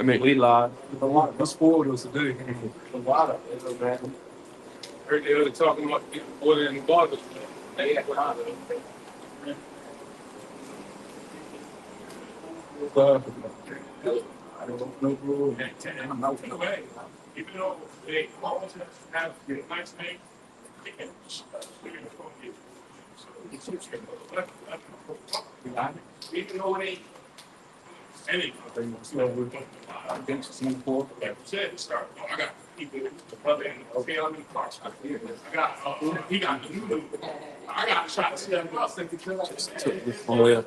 We live. A lot. That's spoiled us today. A lot of it, man. Heard the other talking about people ordering the barbers. They had one. I don't know, bro. I'm out the way. Even though they always have a nice name, they can even though it ain't anything. Against Singapore. Yeah, said start. I got people, the brother and the family in the car. I got, he got the new. I got shots. Just took this one way up.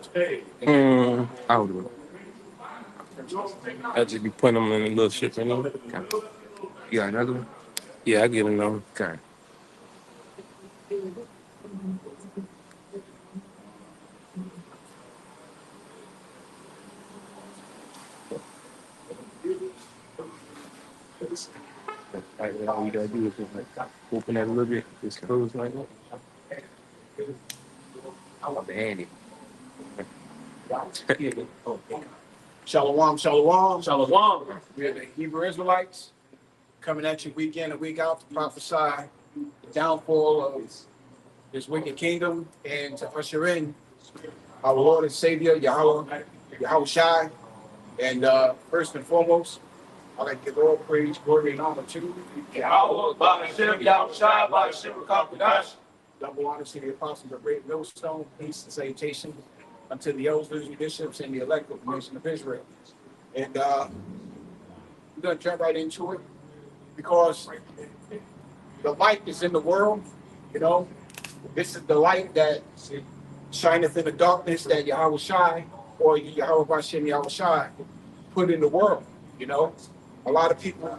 I'll do it. I'll just be putting them in a little shit, you know? Okay. You got another one? Yeah, I get another one. Okay. Like, all you gotta do is just like open that a little bit, just close like that. I want the handy. Shalom, shalom. Shalom. We are the Hebrew Israelites coming at you week in and week out to prophesy the downfall of this wicked kingdom and to usher in our Lord and Savior, Yahweh Shai. And first and foremost, I'd like to give all praise, glory, and honor to Yahweh, Ba'ashem, Yahweh Shai, Ba'ashem, Rakam double honor to the apostles of Great Millstone, peace and salutation unto the elders, bishops, and the elect of the nation of Israel. And we're going to jump right into it because the light is in the world, you know. This is the light that shineth in the darkness that Yahweh Shai or Yahweh Ba'ashem Yahweh Shai put in the world, you know. A lot of people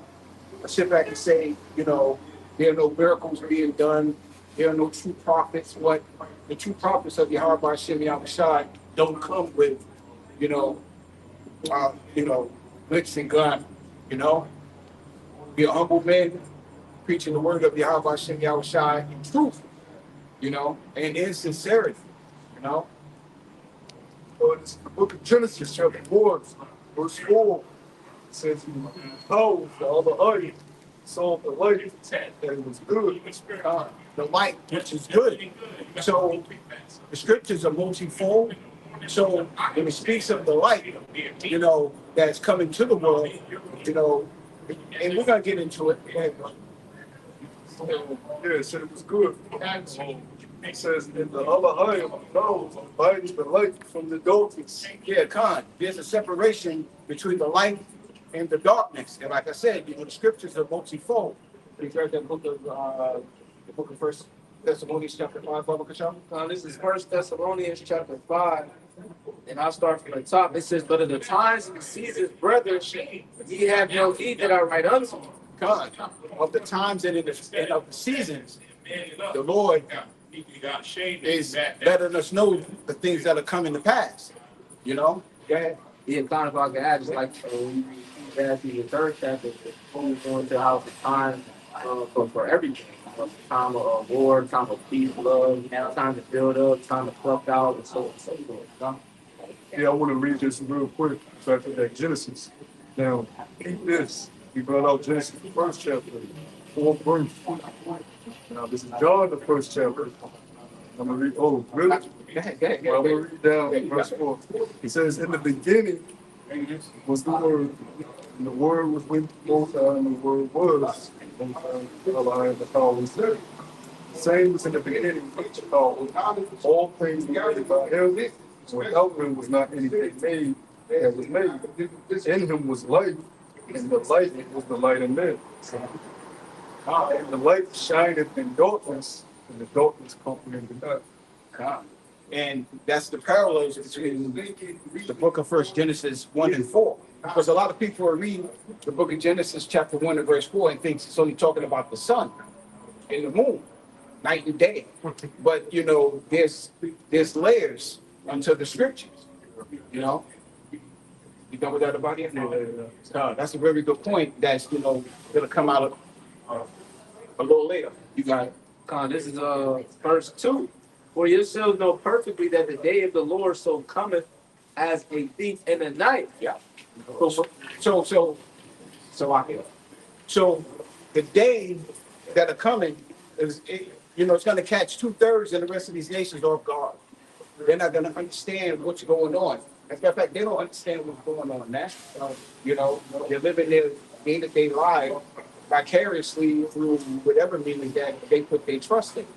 sit back and say, you know, there are no miracles being done. There are no true prophets. What the true prophets of Yahweh Ba'ashem Yahweh Shai don't come with, you know, glitz and gun, you know. Be a humble man preaching the word of Yahweh Ba'ashem Yahweh Shai in truth, you know, and in sincerity, you know. So it's the book of Genesis, chapter 4, verse 4. It says, he told the other audience, saw the light, that it was good. The light, which is good. So the scriptures are multifold. So when it speaks of the light, you know, that's coming to the world, you know, and we're going to get into it. Yeah, it said it was good. It says, in the other eye of the nose, lights the light from the darkness. Yeah, Khan, there's a separation between the light and the darkness. And like I said, you know, the scriptures are multifold. You read that book of First Thessalonians chapter 5, Baba Kasham? This is First Thessalonians chapter 5, and I'll start from the top. It says, but in the times and seasons, brethren, ye have no need that I write unto you. God, of the times and of the seasons, the Lord is letting us know the things that are coming to pass. You know? Go ahead. Yeah, kind of like that, just like the third chapter, going to how the time for everything. Time of war, time of peace, love, time to build up, time to pluck out, and so on and so forth. Yeah, I want to read this real quick. So I think that Genesis. Now, keep this. We brought out Genesis, the first chapter, 4 verse. Now, this is John, the first chapter. I'm going to read, oh, really? Go ahead. I'm going to read down verse 4. It says, in the beginning was the Word, and the Word was with Most High, and the Word was the power was there. The same was in the beginning, all things were made by him. Without him was not anything made that was made. In him was light, and the light was the light of men. And the light shineth in darkness, and the darkness comprehended not. And that's the parallels between the book of First Genesis 1 and 4. Because a lot of people are reading the book of Genesis chapter 1 and verse 4 and thinks it's only talking about the sun and the moon, night and day. But, you know, there's layers unto the scriptures, you know. You done with that about it? That's a very good point. That's, you know, going to come out of a little later. You got it. This is verse 2. For yourselves know perfectly that the day of the Lord so cometh as a thief in the night. Yeah. So I hear. So the day that are coming is, it's going to catch 2/3 of the rest of these nations off guard. They're not going to understand what's going on. As a matter of fact, they don't understand what's going on now. They're living their day-to-day life vicariously through whatever meaning that they put their trust in.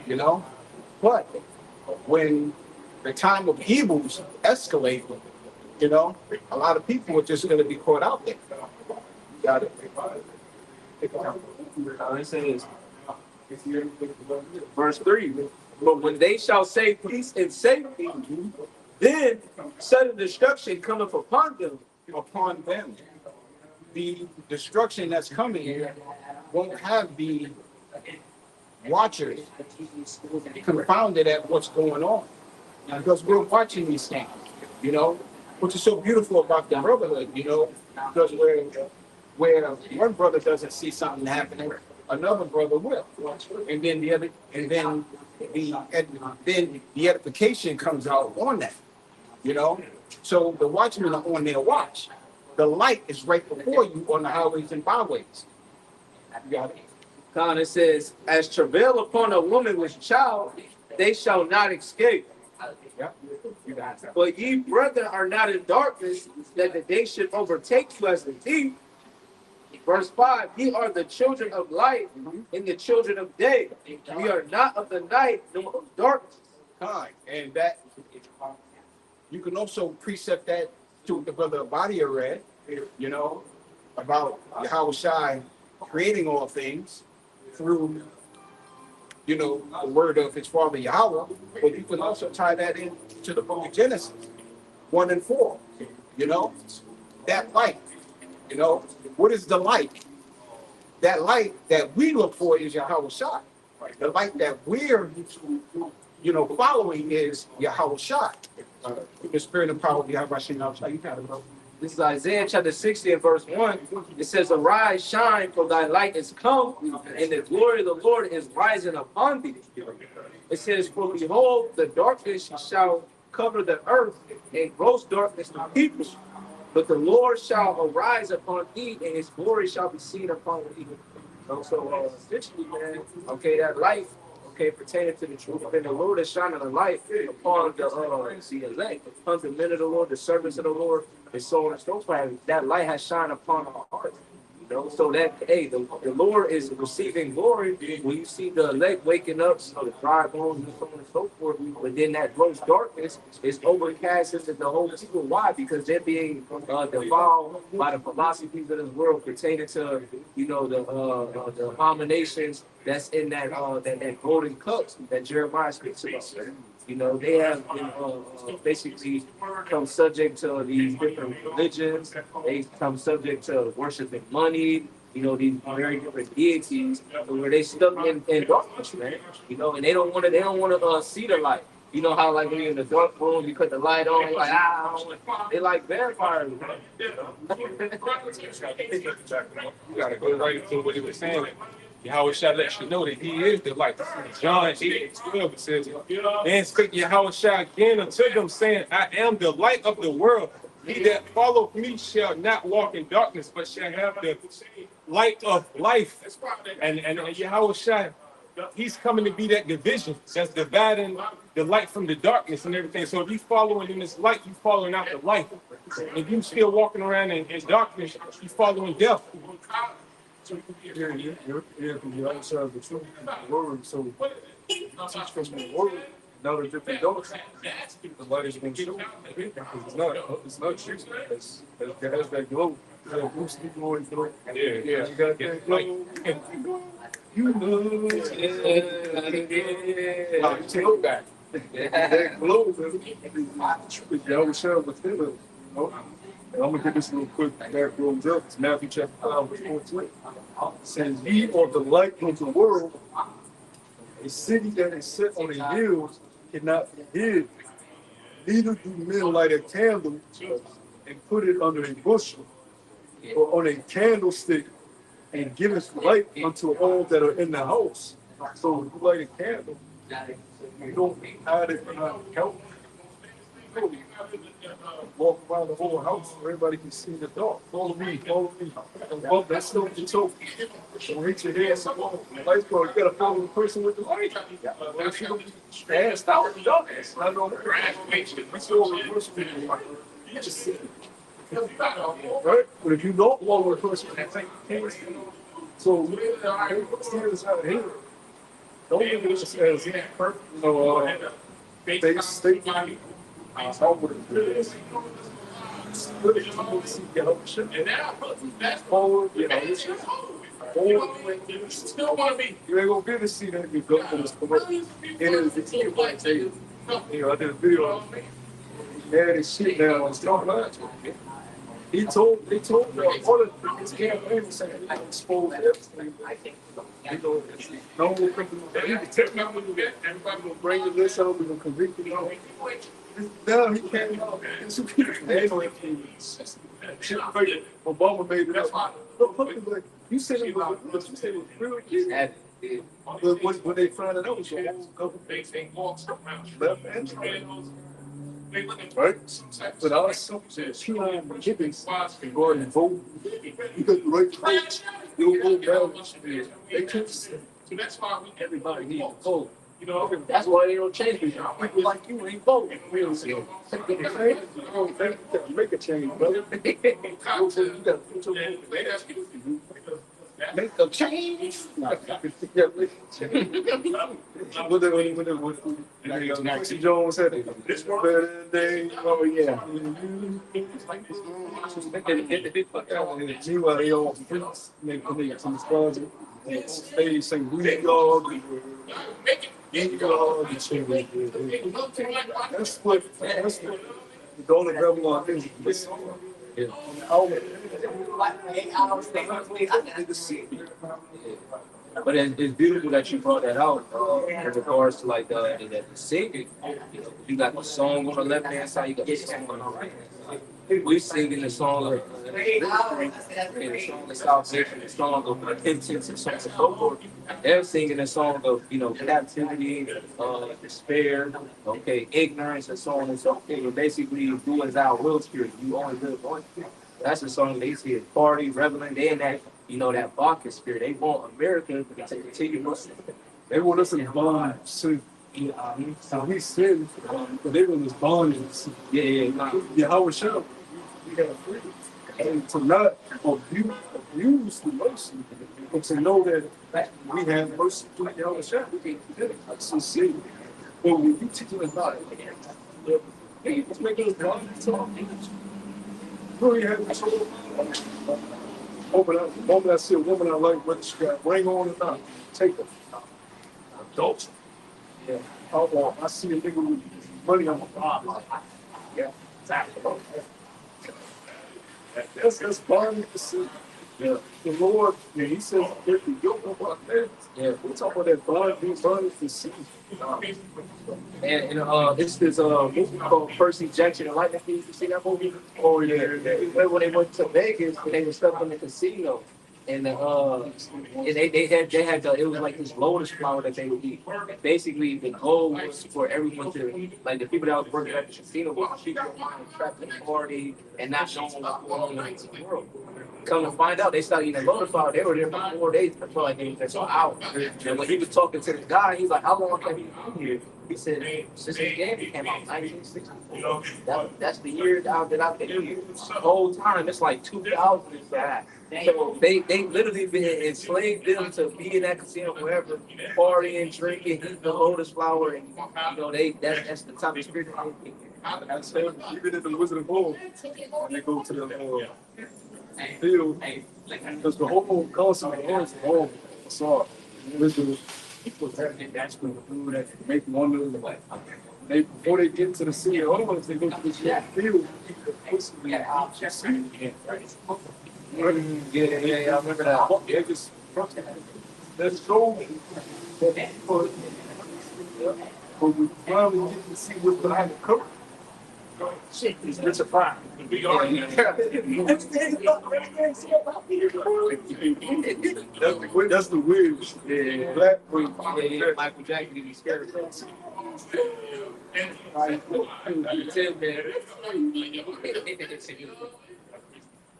You know, but when the time of evils escalate, a lot of people are just going to be caught out there. Got it. It says, verse 3, but when they shall say peace and safety, then sudden destruction cometh upon them. Upon them, the destruction that's coming won't have the watchers confounded at what's going on, because we're watching these things, which is so beautiful about the brotherhood, because where one brother doesn't see something happening, another brother will, and then the edification comes out on that, So the watchmen are on their watch. The light is right before you on the highways and byways. You got it. God, it says, as travail upon a woman with child, they shall not escape. Yeah. You got it. But ye, brethren, are not in darkness, that the day should overtake you as the thief. Verse 5, ye are the children of light and the children of day. We are not of the night, nor of darkness. And that you can also precept that to the brother Abadia read, about Yahweh Shai creating all things through, the word of his father Yahweh. But you can also tie that in to the book of Genesis 1 and 4. That light. What is the light? That light that we look for is Yahweh Shai. The light that we're, following is Yahweh Shai. The spirit and power of Yahweh Shai. You got it, bro. This is Isaiah chapter 60 and verse 1. It says, arise, shine, for thy light is come, and the glory of the Lord is rising upon thee. It says, for behold, the darkness shall cover the earth, and gross darkness the people. But the Lord shall arise upon thee, and his glory shall be seen upon thee. So essentially, man, that light, pertaining to the truth, and the Lord is shining a light upon the elect, upon the men of the Lord, the servants of the Lord, and so on and so forth. That light has shined upon our hearts. So that, the Lord is receiving glory when you see the elect waking up, the dry bones and so on and so forth. But then that gross darkness is overcast into the whole people. Why? Because they're being defiled by the philosophies of this world pertaining to, the abominations that's in that golden cup that Jeremiah speaks about. They have been basically come subject to these different religions. They come subject to worshiping money, these very different deities, where they stuck in darkness, man. And they don't want to see the light. You know how like when you're in the dark room, you cut the light on, like they like vampires. You gotta go right into what he was saying. Yahweh Shai lets you know that he is the light. John 8:12 it says, and spake Yahweh Shai again unto them, saying, I am the light of the world. He that followeth me shall not walk in darkness, but shall have the light of life. And Yahweh Shai, he's coming to be that division that's dividing the light from the darkness and everything. So if you're following in this light, you're following out the light. If you're still walking around in darkness, you're following death. You outside the truth, the word. So teach from the word. Now that if you don't, the light is going to show. It's not true. It has that glow. That boosty glory through. Yeah. You got that glow. You know. Take back. That glow. Y'all share within it. And I'm gonna get this real quick. Back rolls up. It's Matthew chapter 5, verse 14. It says, "Ye are the light of the world. A city that is set on a hill cannot be hid. Neither do men light a candle and put it under a bushel, but on a candlestick, and giveth light unto all that are in the house." So if you light a candle, you don't hide it behind the counter. walk around the whole house so everybody can see the dog. Follow me, follow me. And bump that stuff you told me. So reach your hands up on the lights go. You gotta follow the person with the light. Well, if you don't passed out, the dog is not on the grass. You still the person with the light. You just see it. Right? But if you don't follow the person, that's like you can't see it. So see this out of here. Don't look at this as perfect. You know, they stay over the forward, you know, this is forward. You ain't gonna get to see that if you go for this promotion. It is exciting. You know, I did a video. He had his shit down on Starlight. They told all of his campaign saying they expose everything. You know, it's no more criminal. You can tell me everybody gonna bring the list up, we're gonna convict you. No, he can't. It's Obama made it up. Look, you said it was real kids. But when they found it out, it was a whole government left and right? But our substance, Keon Gibbons, can go ahead and vote. You got the right place. You'll go down. They can't. Everybody needs to vote. You know, that's why they don't change people. People like you ain't voting. We don't see it. Make a change, brother. You gotta put your vote. Make a change. Quincy Jones said it. This better than oh yeah. Meanwhile, they all freaks. They some stars. They say we dog. That's what the Golden Rebel is. Yeah. But it's beautiful that you brought that out in regards to like the singing. You got the song on the left hand side, you got the song on the right hand side. We singing the song of the song of salvation, the song of repentance, and so on and so forth. They're singing the song of captivity, despair, ignorance, and so on and so forth. But basically, do as thou wilt spirit. You only live one spirit. That's the song they see as party, reveling. They in that that Bacchus spirit. They want America to continue listening. They want us in bond. So we sin, but they want us bondage. Yeah, how we should. We got freedom. And to not abuse the mercy, and to know that we have mercy through the other shop. We can't do that. That's sincere. But when you teach us about it, it's making us bond. You have to moment I see a woman I like, whether she got ring on or not, take her. Adults. Yeah. I see a nigga with money on my body. Yeah. Exactly. That's bonding to see. Yeah. The Lord, he says, if you don't know about that, we talk about that bonding to see. And it's this movie called First Injection and Lightning Thief. You see that movie? Oh yeah. When they went to Vegas, they were stuck in the casino, and they had it was like this lotus flower that they would eat. And basically, the goal was for everyone to like the people that was working at the casino was to keep their mind trapped in the party and not knowing what's going on in the world. Come to find out, they started eating lotus flower. They were there for 4 days. I felt like they were there for hours. And when he was talking to the guy, he's like, "How long have you been here?" He said, "Since the game came out, 1964. That's the year that I've been here. The whole time, it's like 2000 and back." So they literally been enslaved them to be in that casino forever, partying, drinking, eating the lotus flower, and that's the type of spirit they even in the Wizard of Oz, when they go to the field, because the whole concept is all facade. People having that's going to do that make wonder like before they get to the city of Owens, they go to the field. Yeah, I remember that. Yeah, just let's go. But we finally get to see what's behind the curtain. Shit, it's a prime. That's the weird shit. Yeah. Black Yeah, Michael Jackson be scared.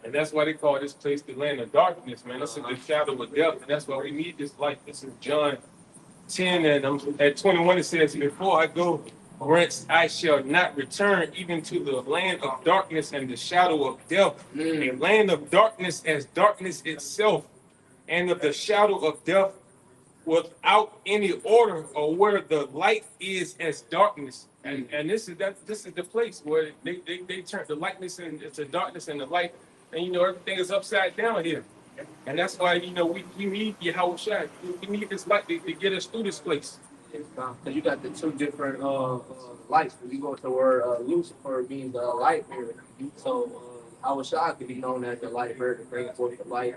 And that's why they call this place the land of darkness, man. This is the shadow of death, and that's why we need this light. This is John 10, and at 21 it says, "Before I go, whence I shall not return, even to the land of darkness and the shadow of death, a land of darkness as darkness itself, and of the shadow of death without any order, or where the light is as darkness." And this is the place where they turn the lightness into darkness and the light, and everything is upside down here. And that's why we need Yahweh Shai. We need this light to get us through this place. Because you got the two different lights. When you go to where Lucifer means light bearer. So our shot could be known as the light bearer to bring forth the light,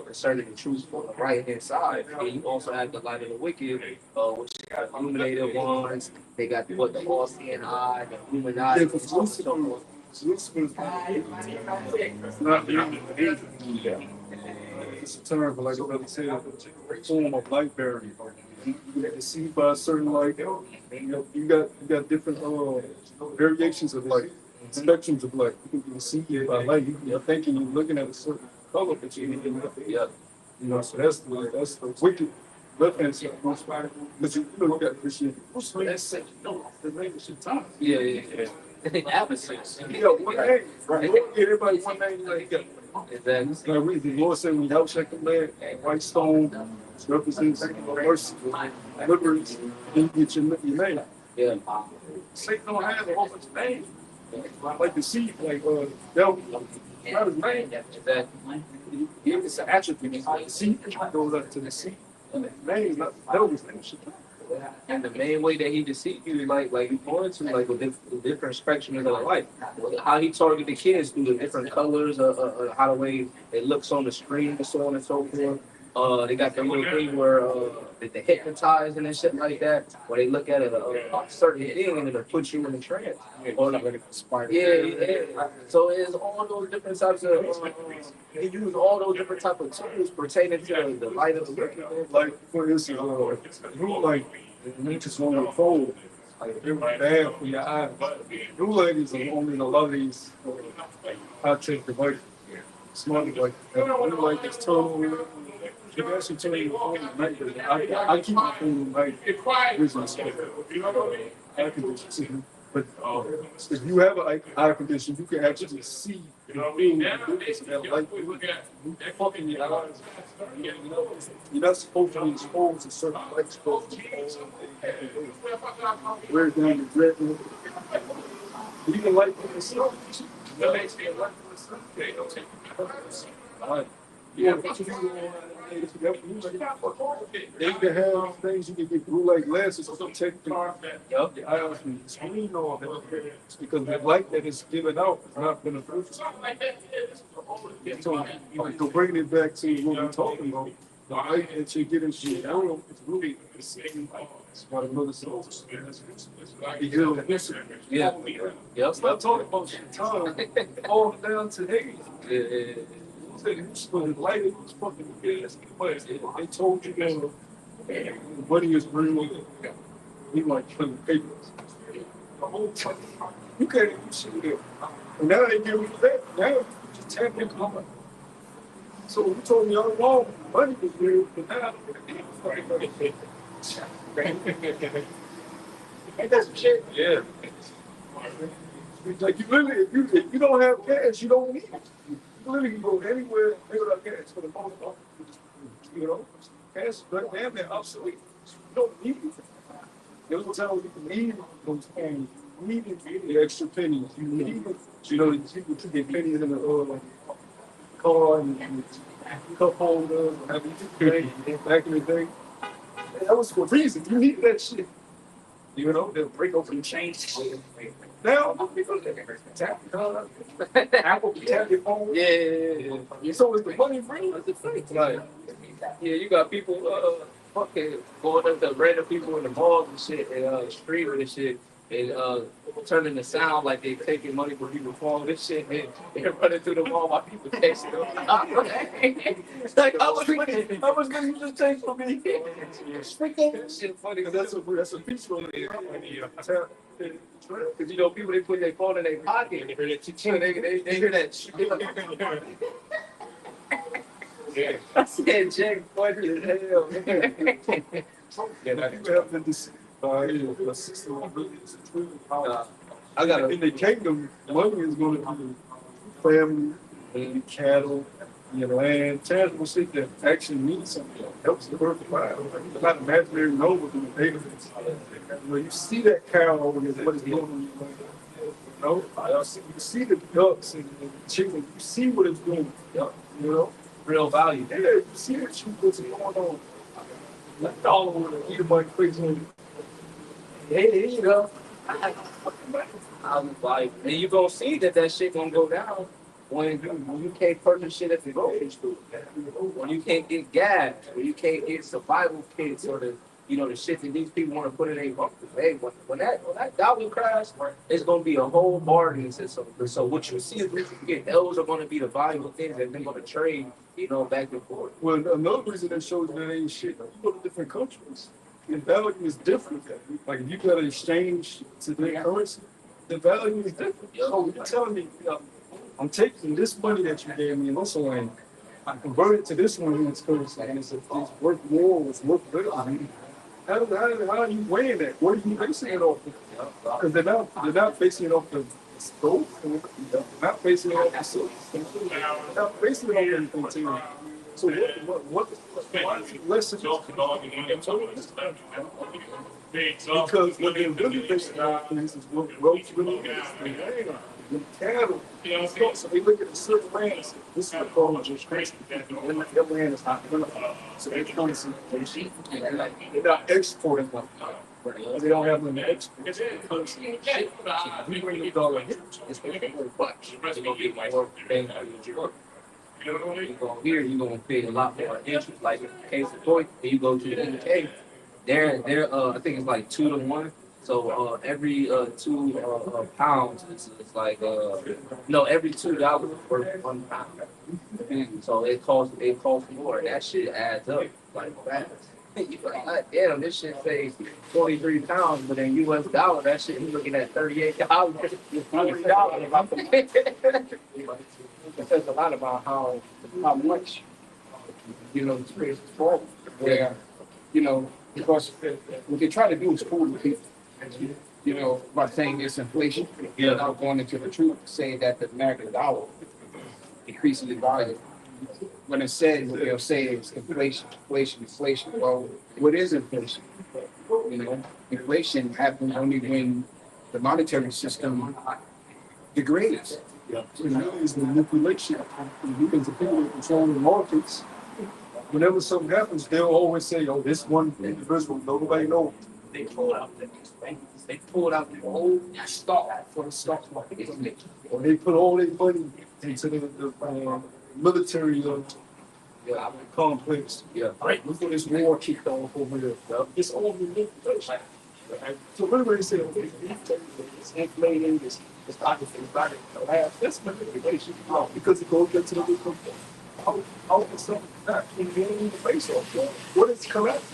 concerning the truth on the right hand side. And you also have the light of the wicked, which got illuminated ones. They got the all-seeing eye, the Illuminati. Yeah, because Lucifer's not it's a term, but like the brother said, a form of light bearing. You get deceived by a certain light. You got different variations of light, spectrums of light. You can be deceived by light. You're thinking you're looking at a certain color, but you're looking at the so that's the wicked left hand side. Because you got Christian. That's the language of time. Yeah. Adversaries. Yeah, one name. Right. Everybody one name like that. Exactly. Like the Lord said, when y'all check the land, white stone represents mercy, deliverance, then you get your name. Yeah. Satan don't have a whole bunch of names. Like the seed, like devil, not his name. Exactly. It's an attribute. The seed goes up to the seed. And the name is not devil's name. And the main way that he deceived you is like you going to like a different spectrum of life. How he targeted the kids through the different colors, how the way it looks on the screen, and so on and so forth. They got the little thing where they hypnotize and shit like that, where they look at a certain thing and it'll put you in a trance. Or like, yeah. So it's all those different types of. They use all those different type of tools pertaining to the light of the wicked. Like for instance, blue light just on your phone. Like it was bad for your eyes. Blue light is only in a lot of these high-tech devices. Smart like blue light is totally. You can actually turn your phone at night. I keep my phone at night. Business. Air conditioning. But if you have an eye condition, you can actually see the difference of that light. You fucking your eyes. You're not supposed to be exposed to certain light exposure. Where down the red. You can light from the sun. That makes me a light from the sun. All right. Yeah, but you can have things you can get blue light glasses to protect the eyes from the screen or because the light that is given out is not beneficial. So bringing it back to what we're talking about, the light that you get into your world is really the same light. It's what another source. Yeah. Yep. Stop talking about shit time all down to hey. The light was fucking gas, but they told you that money is real. You like putting papers. The whole time. You can't even see it. And now they give you that. Now you just tap your car. So you told me all along money was real, but now Ain't that some shit? Yeah. like you literally, if you don't have cash, you don't need it. You literally can go anywhere and pick up cash for the most part. Cash is damn near obsolete. You don't need it. There was a time when you need those pennies. You needed the extra pennies. You needed, you could get pennies in the car and cup holders, back in the day. That was for a reason. You needed that shit. They'll break open the change. Now, people tap your card. Apple tap your phone. Yeah. So is the money real? That's the thing. Like, yeah, you got people fucking going up to random people in the malls and shit and streaming and shit. and turning the sound like they taking money from people's phone. This shit, they're running through the mall while people texting them. It's like, how much money you just take from me? Shit funny. That's a peaceful. Because you know, people they put their phone in their pocket and they hear that ching, they hear that shit. I said, Jack, funny as hell. Yeah, people have been deceived by the system of billions and trillions of dollars. I got In the kingdom, money is going to be family, and cattle, your land, tangible shit that actually means something, helps the birth of life. It's not imaginary numbers in the database. When you see that cow over there, what is going on in your land? You see the ducks and the chickens, you see what it's doing, you know? real value. Yeah, you see what's going on. Like all over the Edomite crazy. Hey, you know. I was like, and you gonna see that shit gonna go down when you can't purchase shit at the grocery store, when you can't get gas, when you can't get survival kits or the the shit that these people want to put in their bunkers. Hey, when that dollar crash, it's gonna be a whole bargaining system. So what you see is what you get. Those are gonna be the valuable things that they're gonna trade, back and forth. Well, another reason that shows that ain't shit, you go to different countries, the value is different. Like if you got to exchange to their currency, the value is different. So you're telling me, I'm taking this money that you gave me in this land, I convert it to this one in this currency, and it's worth more, it's worth better. How are you weighing that? What are you basing it off of? Because they're not basing it off the scope, they're not basing it off the source, they're not basing it off anything to you. So why is it less than because what they're really basing on is what roads really is. The cattle. So they look at a certain land and say, this is the problem of just crazy. Their land is not enough. So they come and see they're not exporting like that. They don't have them to export. We bring the dollar here. It's going to be much. It's going to be more bang for your buck. You go here, you're gonna pay a lot more interest. Like in the case of Toy, you go to the UK, they're I think it's like 2 to 1. So every 2 pounds it's like no, every $2 is worth £1. And so it costs more. That shit adds up like fast. You like, God damn, this shit pays 43 pounds, but in US dollar, that shit you looking at $38, $40. It says a lot about how much the space is for. Where because what they try to do is fool the people. By saying it's inflation, without going into the truth, saying that the American dollar increases in value. When it's said, what they'll say is inflation. Well, what is inflation? Inflation happens only when the monetary system degrades. So really is manipulation. Because the people that control the markets, whenever something happens, they'll always say, "Oh, this one individual, nobody knows." They pulled out the whole stock for the stock market, or they put all their money into the military complex. Yeah, right. Look at this war kicked off over there. It's all manipulation. Right? So whenever they say, "Okay, it's inflating, it's obviously right," that's manipulation because it goes into the different. How can something not be getting the face off? What is correct?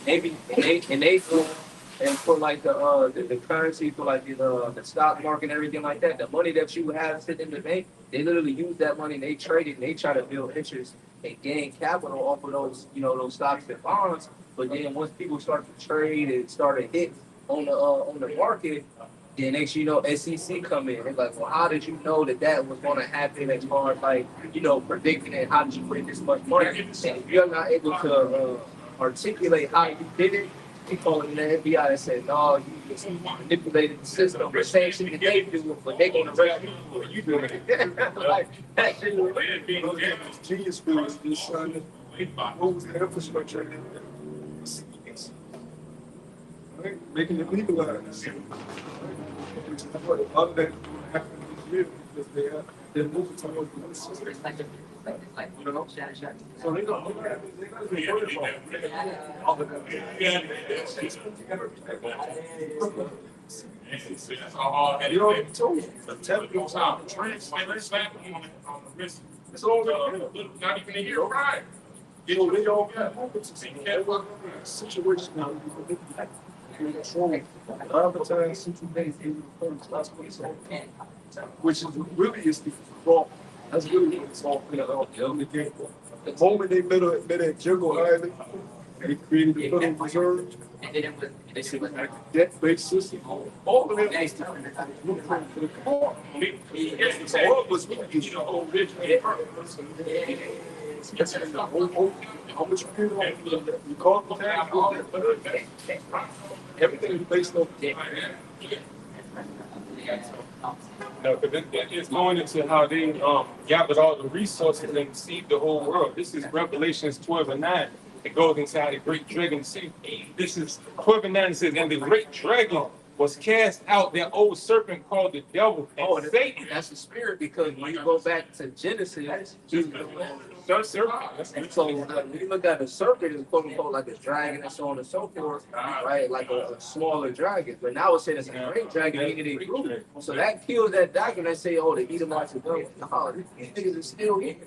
Maybe and they and for like the currency for like the stock market and everything like that, the money that you have sitting in the bank, they literally use that money and they trade it and they try to build interest and gain capital off of those those stocks and bonds. But then once people start to trade and start to hit on the market, then next you know SEC come in. They're like, well, how did you know that was going to happen as far as like predicting it? How did you bring this much money? And if you're not able to articulate how you did it, he called in the FBI and said, no, you just manipulated the system. The same shit that they do, but they gonna arrest you for you doing it. Like that shit was genius bills this what was the infrastructure right? Making it legalized. Other than happened this year because they're moving towards the system. So they don't be worried about it. You know what I'm told you? The television's out. It's all not even a year, right? So they all got situation now. A lot of the times, which is really is the fault. That's really what it's all about. The moment they met at Jungle Island, they created the Federal Reserve. They said like a debt-based system. All of that was blueprint for the core. So all of us really get how much you pay on you call the tax, all that, everything is based on debt. No, because it's going into how they gathered all the resources and deceived the whole world. This is Revelations 12:9. It goes into how the great dragon see. This is 12:9. It says, and the great dragon was cast out, that old serpent called the devil and Satan. That's the spirit, because when you go back to Genesis, he's The serpent. and so when you look at the serpent, it's quote unquote like a dragon and so on and so forth, right? Like a smaller dragon. But now it's saying it's a great dragon, meaning they grew. So that kills that dragon. They say, oh, they eat them out to go. No, these niggas are still here.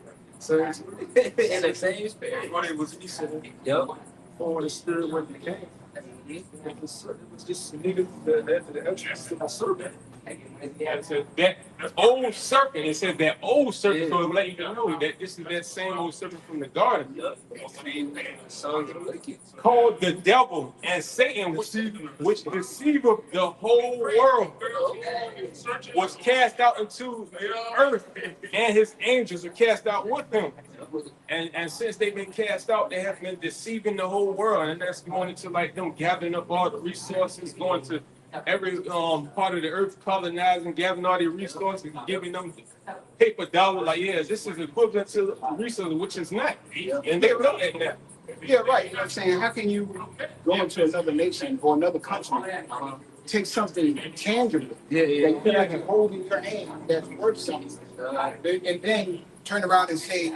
So it's In the same spirit. what it was he said Yep. before the spirit when it came. It was just niggas the entrance of the serpent. It says that old serpent. It says that old serpent. So it let you know that this is that same old serpent from the garden. Called the devil and Satan, which deceiveth the whole world, was cast out into the earth, and his angels are cast out with him. And since they've been cast out, they have been deceiving the whole world, and that's going into like them gathering up all the resources, going to every part of the earth, colonizing, gathering all the resources, giving them paper dollar. Like, yeah, this is equivalent to resources, which is not, and they know that now. Yeah, right. You know what I'm saying? How can you go into another nation or another country, take something tangible that you feel like you hold in your hand that's worth something, and then turn around and say,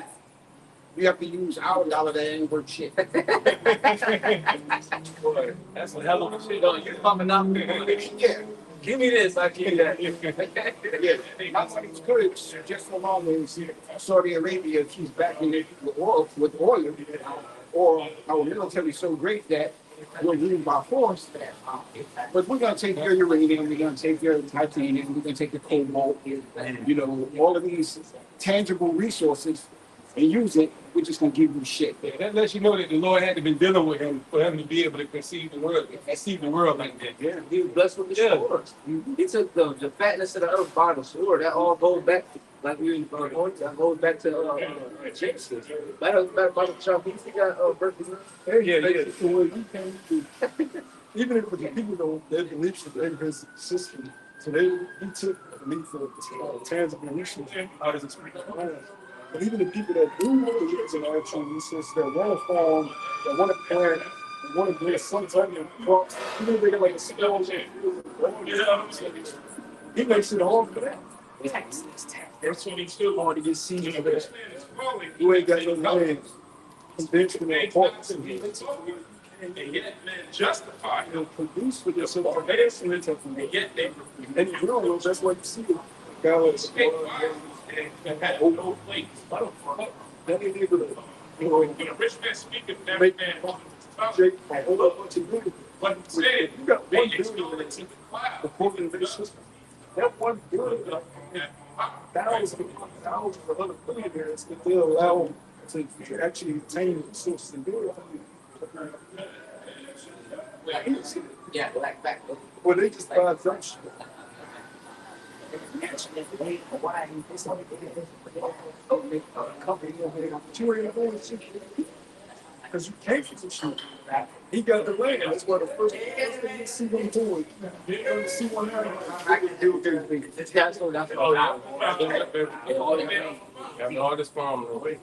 you have to use our dollar that ain't worth shit. That's a hell of a shit. You're pumping up. Yeah, Give me this, I give you that. yeah. My money's good just so long as Saudi Arabia keeps backing it with oil, or our military so great that we're ruling by force. But we're gonna take your uranium, we're gonna take your titanium, we're gonna take your cobalt, you know, all of these tangible resources and use it. We're just gonna give you shit. Yeah, that lets you know that the Lord had to be dealing with him for him to be able to conceive the world like that. Yeah, he was blessed with the sword. He took the fatness of the earth by the sword. That all goes back to, like we were going to, that goes back to Genesis. Matter of fact, Chuck, he got birthday. Even if the people don't, their beliefs in his system, so he took the belief of tangible resources out of his plan. But even the people that do believe in actual resources, that want to farm, that want to plant, that want to grow some type of crops, even if they got like a small he makes it hard for that. That's when he's still hard to get seed for that. You ain't got no land. Conventional importance. And yet, man, justify and produce with yourself. And yet, and you know, that's what you see. Balance. And had no place. That ain't even when a rich man speaking, that man Jake, hold up what you do. But instead, you got one building that's in the cloud. The Portland system. That one building, thousands of other billionaires that they allow to actually attain the resources and do it. Yeah, black back. Well, they just buy dumb shit. Because you can't get the shit. He got the land. That's why the first thing you see them doing. You see one out. I can do everything. This guy's going down to all Got all this farm. And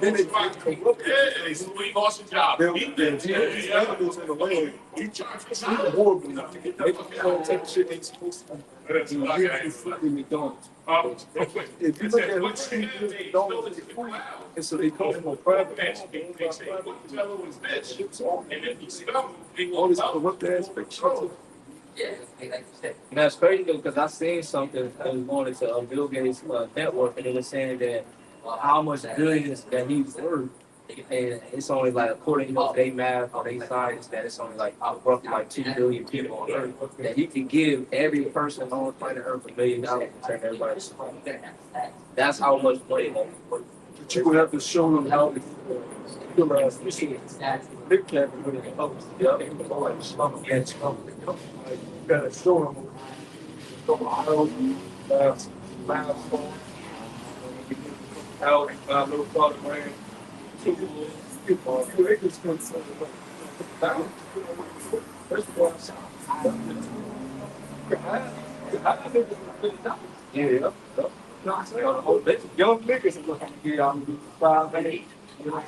then they lost his job. They'll these animals in the land. Horribly. They don't take the shit they supposed to. And you food in McDonald's. If you look at who's street McDonald's, and so they come from a private. All this corrupt aspect. Yeah, like you said. And that's crazy because I seen something that was going into Bill Gates' network, and it was saying that how much billions that he's worth, and it's only like according to their math or their science that it's only like roughly like 2 billion people on Earth that he can give every person on planet Earth $1 million and turn everybody. That's how much money that he's worth. But you would have to show them how to realize this is big cat with the others. Yeah, they go like slum and slum. You gotta show them how last phone out little product brand. They can spend something like first of all, I think it's yeah. Young niggas are looking to get out and 5 and 8. You know what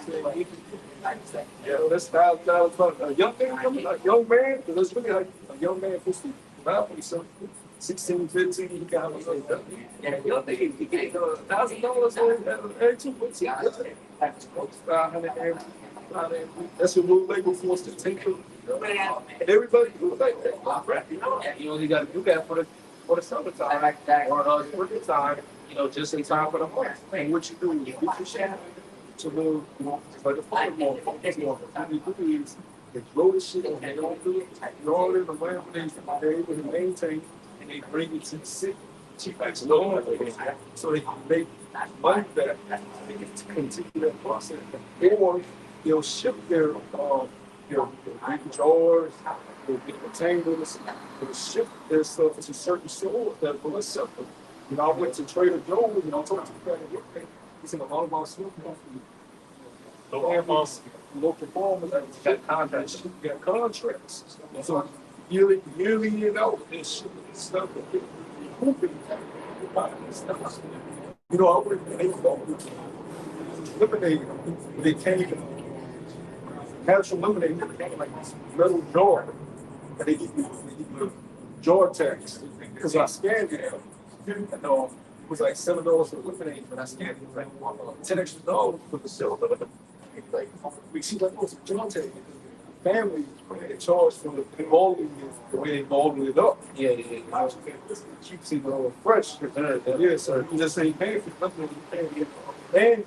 I'm saying? Yeah, that's $1,000 a young nigga coming, a young man, because it's really like a young man, 16, 15, he got a young nigga, he get $1,000 every 2 weeks. 500 that's a new label for us to take it. And everybody do it like that. You only got to do that for the summertime or winter time. You know, just in time for the month. And what you do is you get your shit to move, like the farm more. What you do is they grow the shit and they don't do it. Grow it in the land where they're able to maintain and they bring it to the city. Cheap as low, so they can make money back. They can continue that process. Or they'll ship their drawers, their containers, they'll ship their stuff to certain stores that will accept them. You know, I went to Trader Joe's and I talked to the guy. He said a lot of our stuff local farmers got contracts. Got contracts. So yearly, you know, this stuff that people stuff. You know, I went to lemonade. They came natural lemonade. They came like this metal jar. And they give you jar tax because I scanned it. And, it was like $7 for lemonade, but I scanned it. It was like $10 extra for the silver. Like, we see like what's John taking family they charge for the volume the way they volume it up. Yeah. Keeps it fresh. Yeah, so you just ain't paying for nothing. And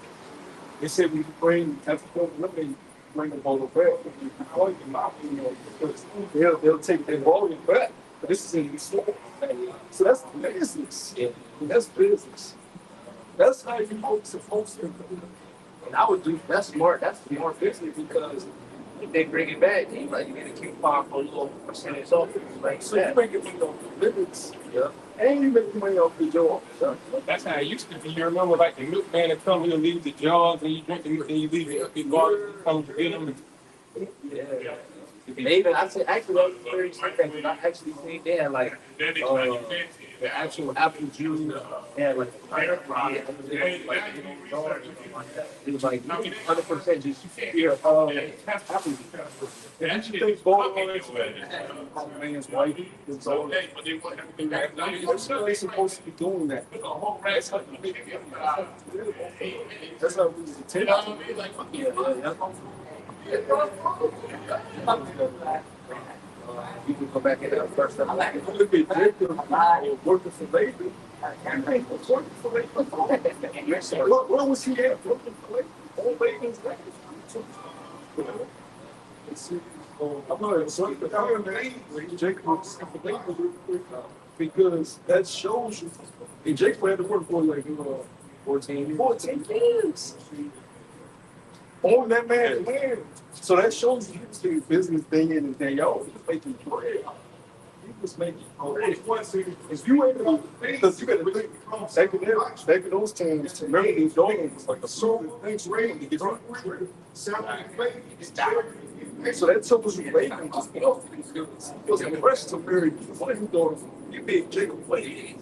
they said we bring after lemonade, bring the bottle back. Because they'll take their volume back. But this is in the store. So that's business. Yeah. That's business. That's how you folks supposed to. And I would do that's smart business because if they bring it back, you get a coupon for a little percentage off. Like So you make it from the limits. Yeah. And you make money off the job. That's how it used to be. You remember like the milkman that come here, leave the jars, and you drink the milk, and you leave it. The garden comes to get them. Yeah. They even I said actually that was very interesting. I actually think they had like the actual apple juice. They had like it was like 100% just pure apple juice. And you think going on man's wife is all that. That's how they supposed to be doing that. That's how you make it. That's how we take you can go back in there first. Look at Jacob working for labor. Working for labor. Where was he at? Working for labor. All labor's I'm not sorry, but Jacob was for labor because that shows you. And Jacob had to work for like 14 years. On that man's land. So that shows you he was business day in and day out. He was making bread. He was making bread. If you ain't because you got to think back in those times, remember these dogs was like a super things ready to get on. So that tells you Reagan was impressed to marry one daughter. You made Jacob wait.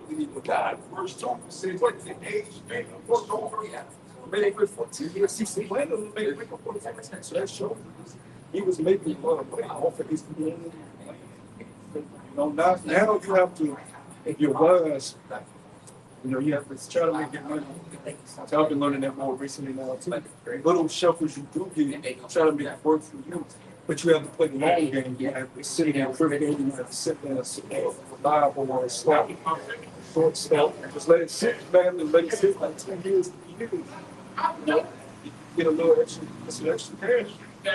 he died first time. Said what the age, man, worked over. Made it with 14 years. He said, well, made it with 14 years. So that shows he was making money off of his community. You know, now you have to, if you're wise, you know, you have to try to make your money. So I've been learning that more recently now too. Little shuffles you do get, try to make it work for you. But you have to play the long game. You have to sit in the crib game. You have to sit there and sit there for live or stop, short stop. Just let it sit, man, and let it sit like 2 years. You know, get a little extra, some extra cash.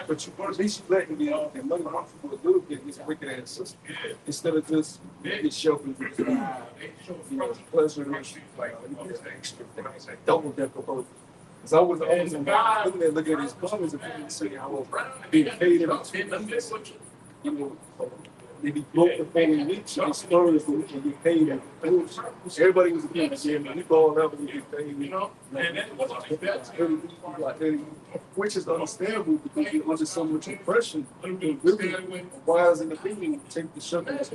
But you at least you letting me out and money off for a little bit. This wicked ass system instead of just get shelving. You know, pleasure like extra things, like double decker boat. Because I was always looking at these plumbers and people saying I was being paid about 2 weeks. You know, they be broke for 4 weeks. And stores and get paid. Everybody was getting the man. We balled up and we get paid. You know, which is understandable because you're under so much oppression. And really, wise in the people take the shovel and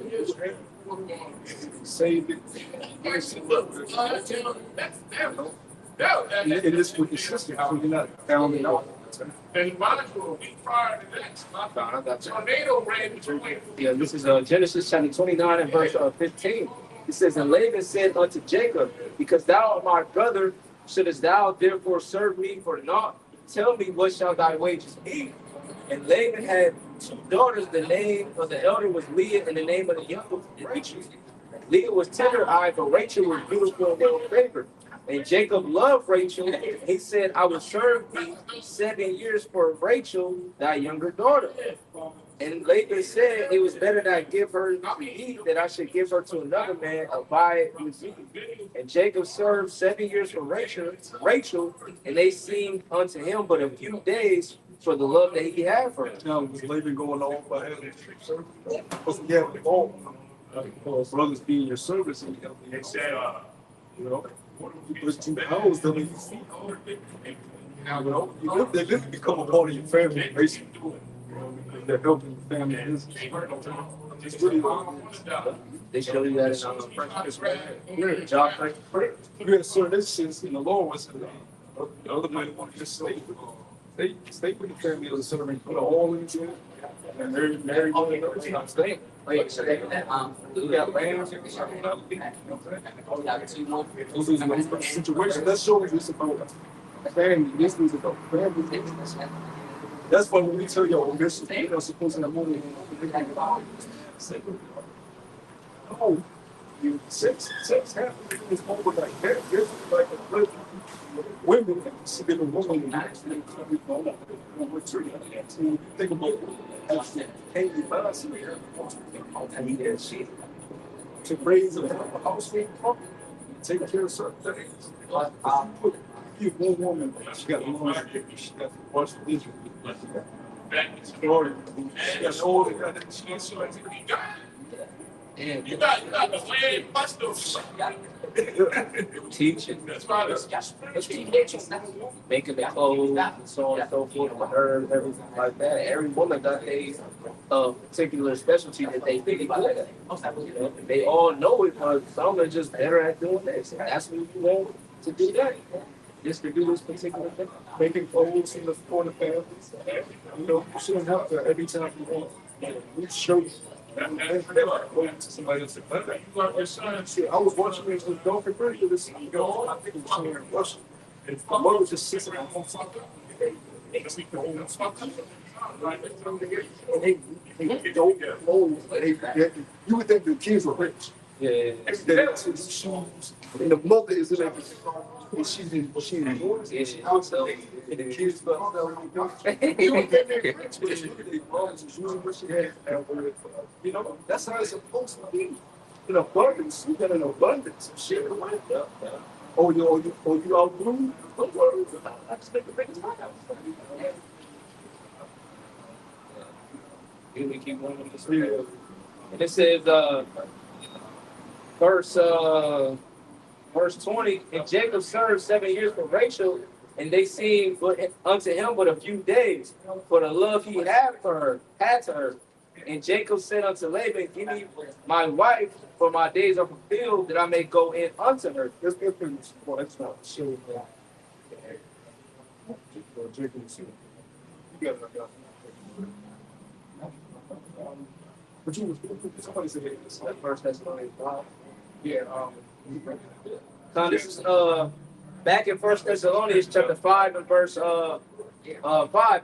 save it. In this wicked system, so you're not found it out. And might as well be prior to that. Tornado ran between. Yeah, this is Genesis chapter 29 and verse 15. It says, and Laban said unto Jacob, because thou art my brother, shouldest thou therefore serve me for naught? Tell me, what shall thy wages be? And Laban had 2 daughters. The name of the elder was Leah, and the name of the younger was Rachel. Leah was tender-eyed, but Rachel was beautiful and well-favored. And Jacob loved Rachel. He said, I will serve thee 7 years for Rachel, thy younger daughter. And Laban said, it was better that I give her to thee, that I should give her to another man, abide with me. And Jacob served 7 years for Rachel, and they seemed unto him but a few days for the love that he had for her. Now, was Laban going on by having service? Because he had all brothers be in your service and you know. You put 2 pounds, they'll make you see. You know, they didn't become a part of your family, basically. They're helping the family business. It's really They show you that in job. yes, sir. This is in the law was the other man wanted to stay with the family of the serving, put all into it, and they're married one another. Not staying. Wait, so they We got lands and something like that. This is a situation that shows it's about family. This is about family. That's why when we tell y'all this is you're supposed to have money. Oh, you sex happens is over like that. This is like a good women see the woman and actually think about actually paying the boss here to raise a household, take care of certain things. You one woman, she got a woman, she got to watch the Israel. She got all the You got the land must teaching, making the clothes, and so on and so forth, the herbs, everything like that. Every woman got a particular specialty that they really good at. You know, they all know it, but some are just better at doing this. That's what you want to do that. Just to do this particular thing. making clothes in the for the family. You know, you shouldn't have to every time you want. We show you. Going to somebody else. I was watching it with Dolphin Bridge this ago. I think it was somewhere in Russia. And my mother was just sitting on home soccer. And they don't know. You would think the kids were rich. Yeah. That's his shoes. And the mother is in everything. And she's in yours. And she outside. And the kids are you would think they're rich, but they moms is using what she had. You know, that's how it's supposed to be. In abundance. You got an abundance of shit. Oh, you outgrew? Don't worry. I just make the biggest money out of it. Here we keep going with this. And it says, verse 20, and Jacob served 7 years for Rachel, and they seemed unto him but a few days, for the love he had to her. And Jacob said unto Laban, give me my wife, for my days are fulfilled, that I may go in unto her. Let's get through this. Well, that's not sure. Jacob, you got it. But you was somebody said it's That First Thessalonians 5. yeah. So this is back in First Thessalonians chapter 5 and verse 5.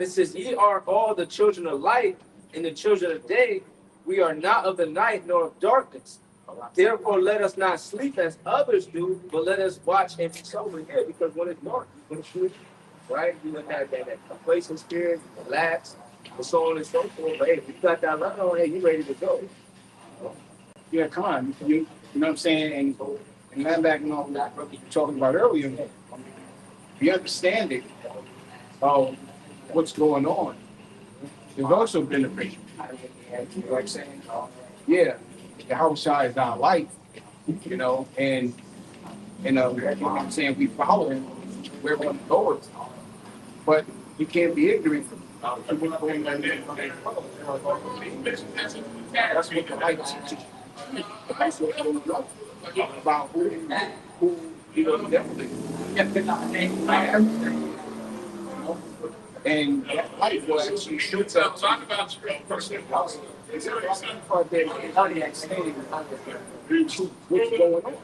It says, ye are all the children of light and the children of day. We are not of the night nor of darkness. Therefore let us not sleep as others do, but let us watch and be sober here, because when it's dark, when it's sleep, right? You would have that complacent spirit, relax, and so on and so forth. But hey, if you got that love on here, you ready to go. Yeah, come on. You know what I'm saying? And that back on that what you were talking about earlier, the understanding of what's going on is also beneficial. Like saying, yeah, the house side is not light, you know, and you know what I'm saying, we follow him where we're going. But you can't be ignorant. That's what the light teaches. That's what we know about who you know, definitely. And that light will actually shoot up. Talk about your personal house. What's going on?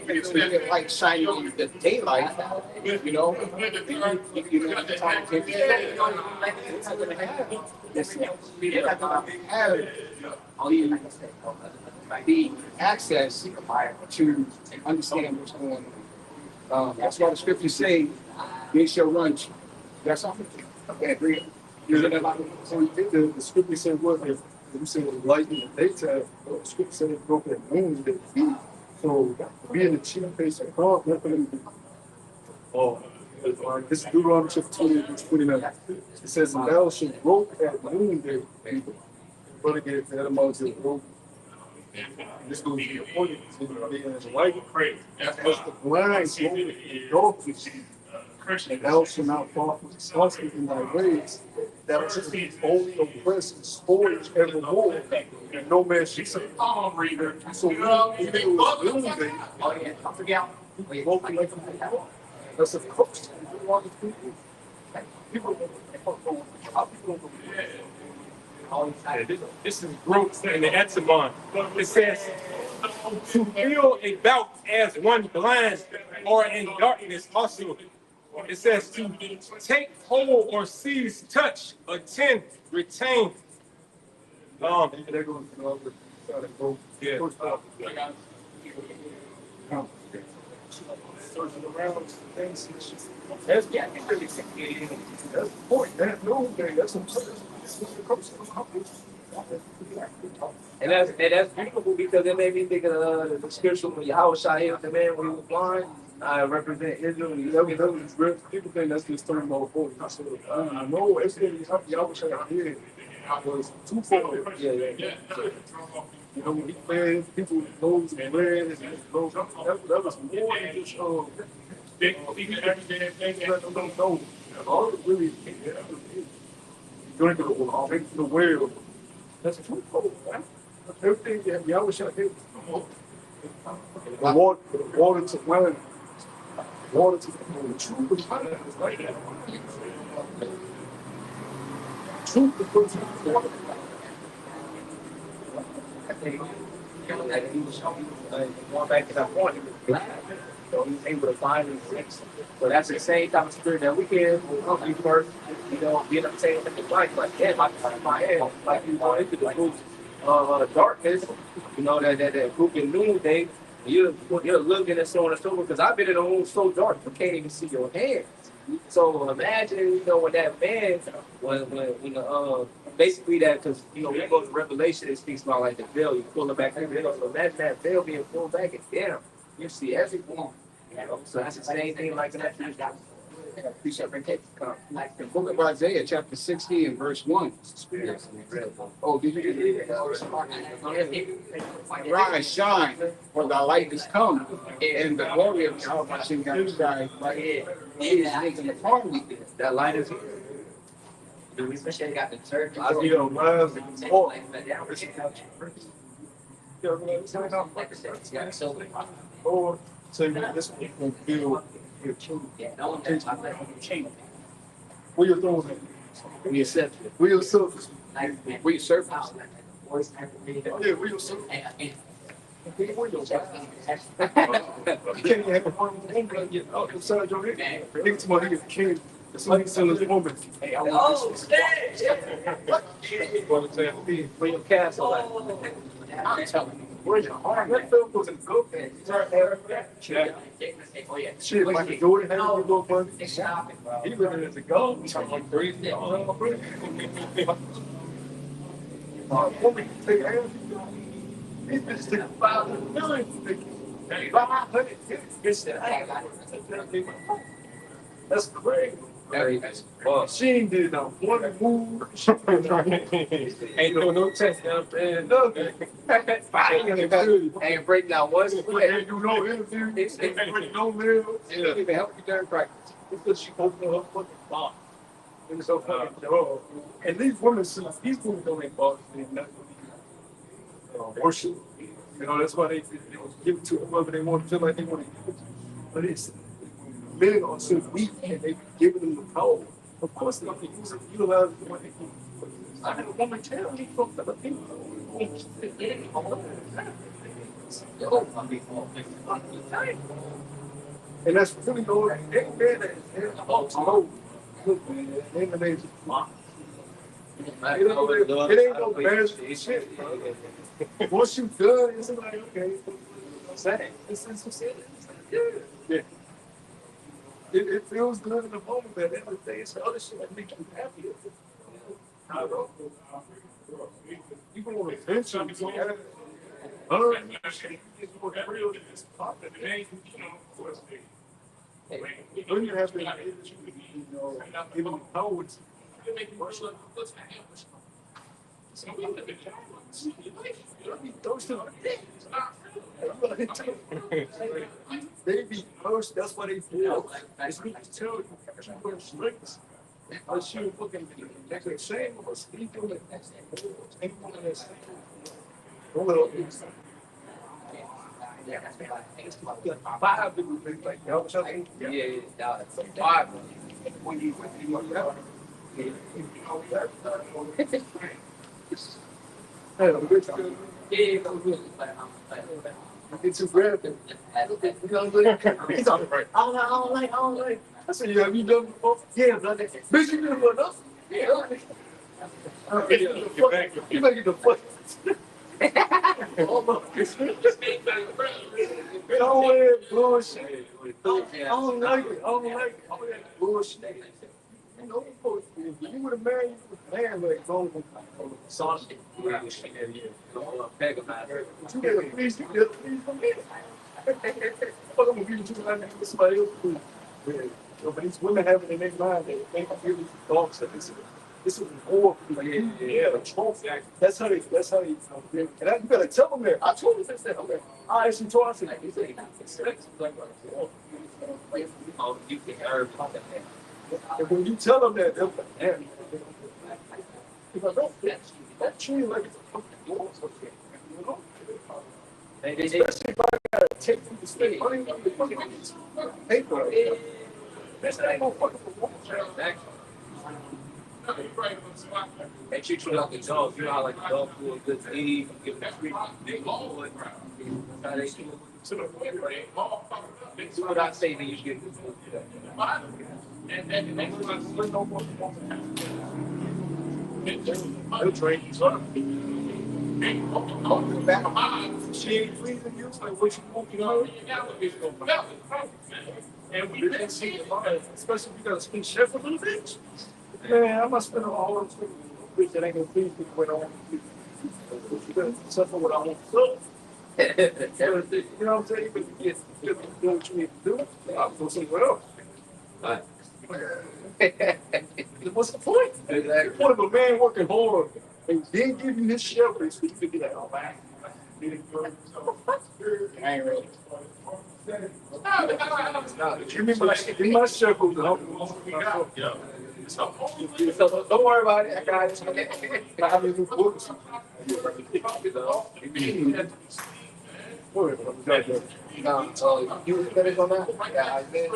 It's the light shining in the daylight, you know. If you know the time, it's not going to have this. You're not going to have the access to understand what's going on. That's why the scriptures say, they shall run. That's all. Okay, agree. So the scripture said what if you said light in the daytime, the scripture said it broke at noon day. So being the chief face of God, definitely. Oh, this is Deuteronomy chapter 20, verse 29. It says, and thou shalt broke at noonday, brother gave that amount to broke. This goes to the point, being the light, as the blind go in darkness, and thou shalt not fall from the constant in thy ways. Thou shalt be only oppressed and spoiled evermore, and no man shall say, so we noonday, that's a coast. This is growth in the Etzimon. It says, to feel about as one blind or in darkness also. It says to take hold or seize, touch, attend, retain. Yeah. That's the point. That noonday, that's And that's beautiful, because it made me think of the scripture when Yahweh Shai, the man when he was blind, represent Israel. People think that's just talking about voting. I said, no, it's y'all wish I did. Was twofold. Yeah. You know, when he played, people knows and red and knows that was more than just don't know. All it really drinking the world. That's a twofold, man. Everything that y'all wish I did. Water to wine. Water to the truth is like that. Truth is put to the water. I think, like he was going back to that point, he was glad. So he was able to find these things. So that's the same type of spirit that we get when we first, you know, get up saying that the light, like, yeah, my head, like you go into the group darkness, you know, that group in noonday, you're looking at so on and so forth, because I've been in a room so dark you can't even see your hands. So imagine, you know, when that man, when basically that, because, you know, we go to Revelation, it speaks about like the veil, you pull it back the veil. So imagine that veil being pulled back and down. You see everything. You know? So that's the same thing like that. like the book of Isaiah, chapter 60 and verse 1. Oh, did you read it? Rise, shine, for thy light is come, and the glory of Yahweh shall shine right here. He is making the party. That light is here. Especially got the church. You know, rise and walk. Or so this will build your kingdom. Where your throne at? We accept it. Where your substance? We serve it. Yeah, where your substance? You can't even have a one get out inside your head. Nigga tomorrow he is king. That's why he's selling his woman. Hey, I want this. For example, Bring your castle. I'm telling you. where's your heart? That film was in the good thing. Shit, like the Jordan had a little money. He living as a gold. Something like $3. Woman can take half. These bitches take $500 million. That's crazy. She ain't did not one move. Ain't no touchdown, man. Nothing. Ain't break down one Ain't play. do no interview. Ain't break no mail. She didn't even help you during practice. Because she opened her fucking box. It was so fucking dog. And these women, these women don't make boxes. They not worship. You know, that's why they give it to whoever they want to feel like they want to give it to. But it's men are so weak and they giving them the power. Of course, they can use it, utilize it when they can. I had a woman tell me from the people. And that's really good. Ain't bad at it. Oh, look, man. Ain't amazing. It ain't no embarrassing shit. Once you done, it's like, okay. I'm saying, it's yeah. It feels good in the moment, but at the end of the day, it's the other shit that makes you happier. I don't know. People want attention. It's more real than this pop. It ain't, when you have to, even know it's they be thirsty, that's why they feel. It's good to tell you, you wear strings. But she was looking at the same of us, he doing it. Five people think like y'all. Yeah, five. When you get too grabbing. He's all right. I don't like. I said, yeah, have you done before? Yeah, brother. Bitch, you done enough? Yeah. You better get the fuck. Bullshit. I don't like it. All that bullshit. You know, you would have married like golden sausage. You gotta please for me. I'm gonna give you somebody else food. But these women have it in their mind that they can give these dogs that this is war. Yeah, that's how they. And you gotta tell them that. I told them that. I actually told them that. And when you tell them that, they're like, damn. If I don't, that tree like it's a fucking door or something. You know? Especially if I gotta take you to spend money on the fucking paper. This ain't no fucking war. They treat you like a dog. You know how like a dog do a good deed, give them a treat, they go for it. That's how they do it. Do what I say, then you get it. They'll train you up. She ain't pleasing you, like what you want, you know? And we didn't see the line, especially if you gotta speak chef a little bit. Man, I must spend all those things that ain't gonna please me when I want to please you. Suffer what I want to do. You know what I'm saying? But you do what you need to do. I'll go somewhere else. What's the point? The point of a man working hard and then give you his shelter so you can be like, oh man. I ain't ready. You remember like in my circle, So don't worry about it. I got it. How many new books? You was finished on that? Yeah, I did.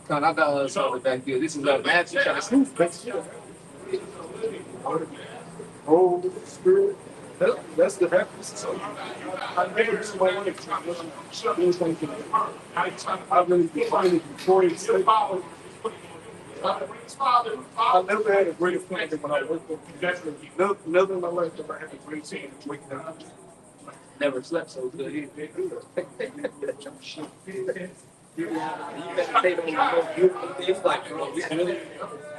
No, not the something back there. This is a magic trying to snoop. Holy Spirit. That's the happiness. So I never just want to I really defined it before it said, I never had a greater feeling than when I worked with them. Never in my life have I had a great feeling waking up. Never slept so good. You meditate on the beautiful things like, bro, we really,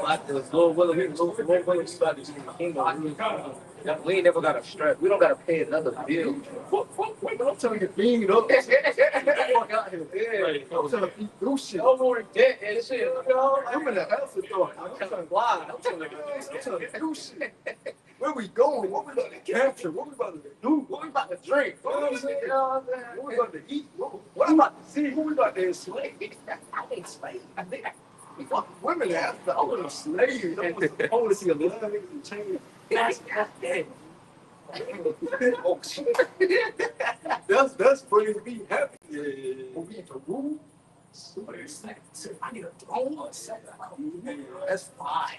like the Lord willing, we about this kingdom. We ain't never got to stress. We don't got to pay another bill. Wait, I'm telling you, being up. Fuck out here. Yeah. I'm trying to eat new shit. No more debt and shit. You know, I'm in the house with y'all. I'm telling blind. I'm telling you. I'm trying to do shit. Where we going? What we about to capture? What we about to do? What we about to drink? You know what I'm saying? You know what I'm saying? What we about to eat? What we about to see? What we about to enslave? I ain't slave. I think We fucking women after. I want to slave. I want to see a lot of niggas in chains. that's dead. Oh, shit. That's bringing me happy. For me to rule. I need a throne or something. That's fine.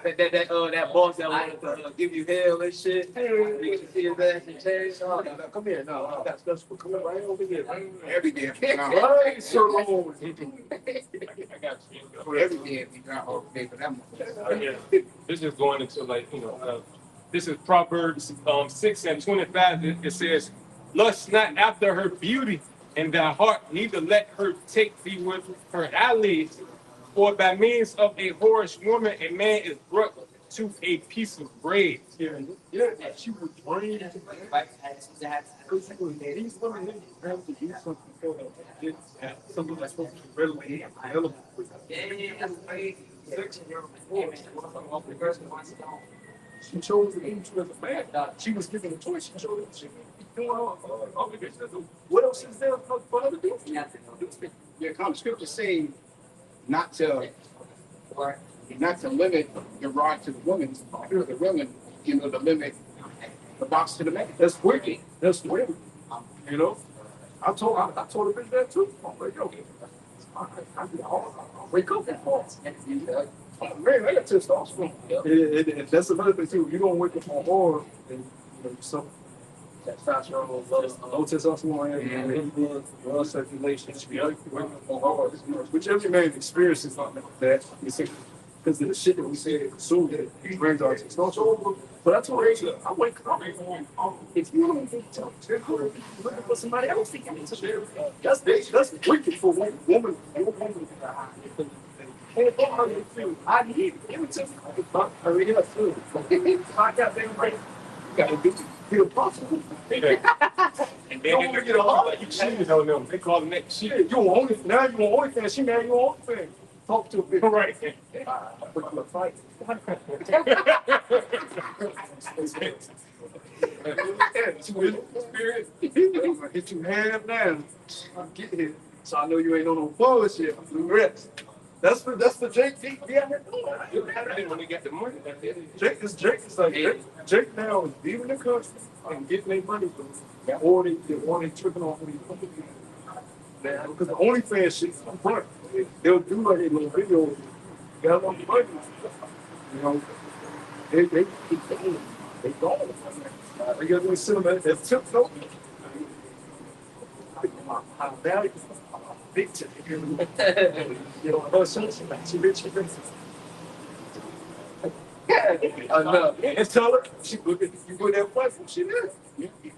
That boss that wanted to give you hell and shit. You can see his ass and change. No, come here. No, that's come right over here. Every damn thing. Right, so long. I got you. Every damn thing. For them. Yeah. This is going into this is Proverbs 6:25. It says, "Lust not after her beauty, and thy heart neither let her take thee with her allies. For by means of a whorish woman, a man is brought to a piece of bread." Yeah, she was brain. These women have to do something for them. It's something that's supposed to be readily available. She chose to age as a man. She was given a choice. She chose she doing all the business. What else is there for her to do? Yeah, come scripture saying not to limit the rod to the woman, or the women, to limit the box to the man. That's wicked. That's wicked. You know? I told the bitch that too. I'm like, yo, I wake up and fall. Man, I got testosterone. And that's another thing too. You don't wake up on hard and some testosterone, low testosterone, blood circulation. You wake up on hard, which every man experiences that. You see, because of the shit that we say they consume, it brings our testosterone. But I told her, I wake up. If you don't get to looking for somebody else, that's wicked for one woman. I need it. Give it to me. Hurry up, too. I got them right. You gotta be possible. And then they get like you cheated on them. They call them that shit. You on OnlyFans. She married you on OnlyFans. Talk to a bitch. Right. Put you a fight. Hit you half down. Get here. So I know you ain't on no bullshit. Rest. That's the Jake be out here doing. When they got the money, Jake is like Jake now is leaving the country and getting their money or they tripping off these companies. Now, because the OnlyFans shit is up front. They'll do like a little video. Got on the money. You know, they gone. They got to cinema. That's tipped over. How valuable. Big tip. You know, her son, she rich. Enough. And tell her she look at you go that platform. She is.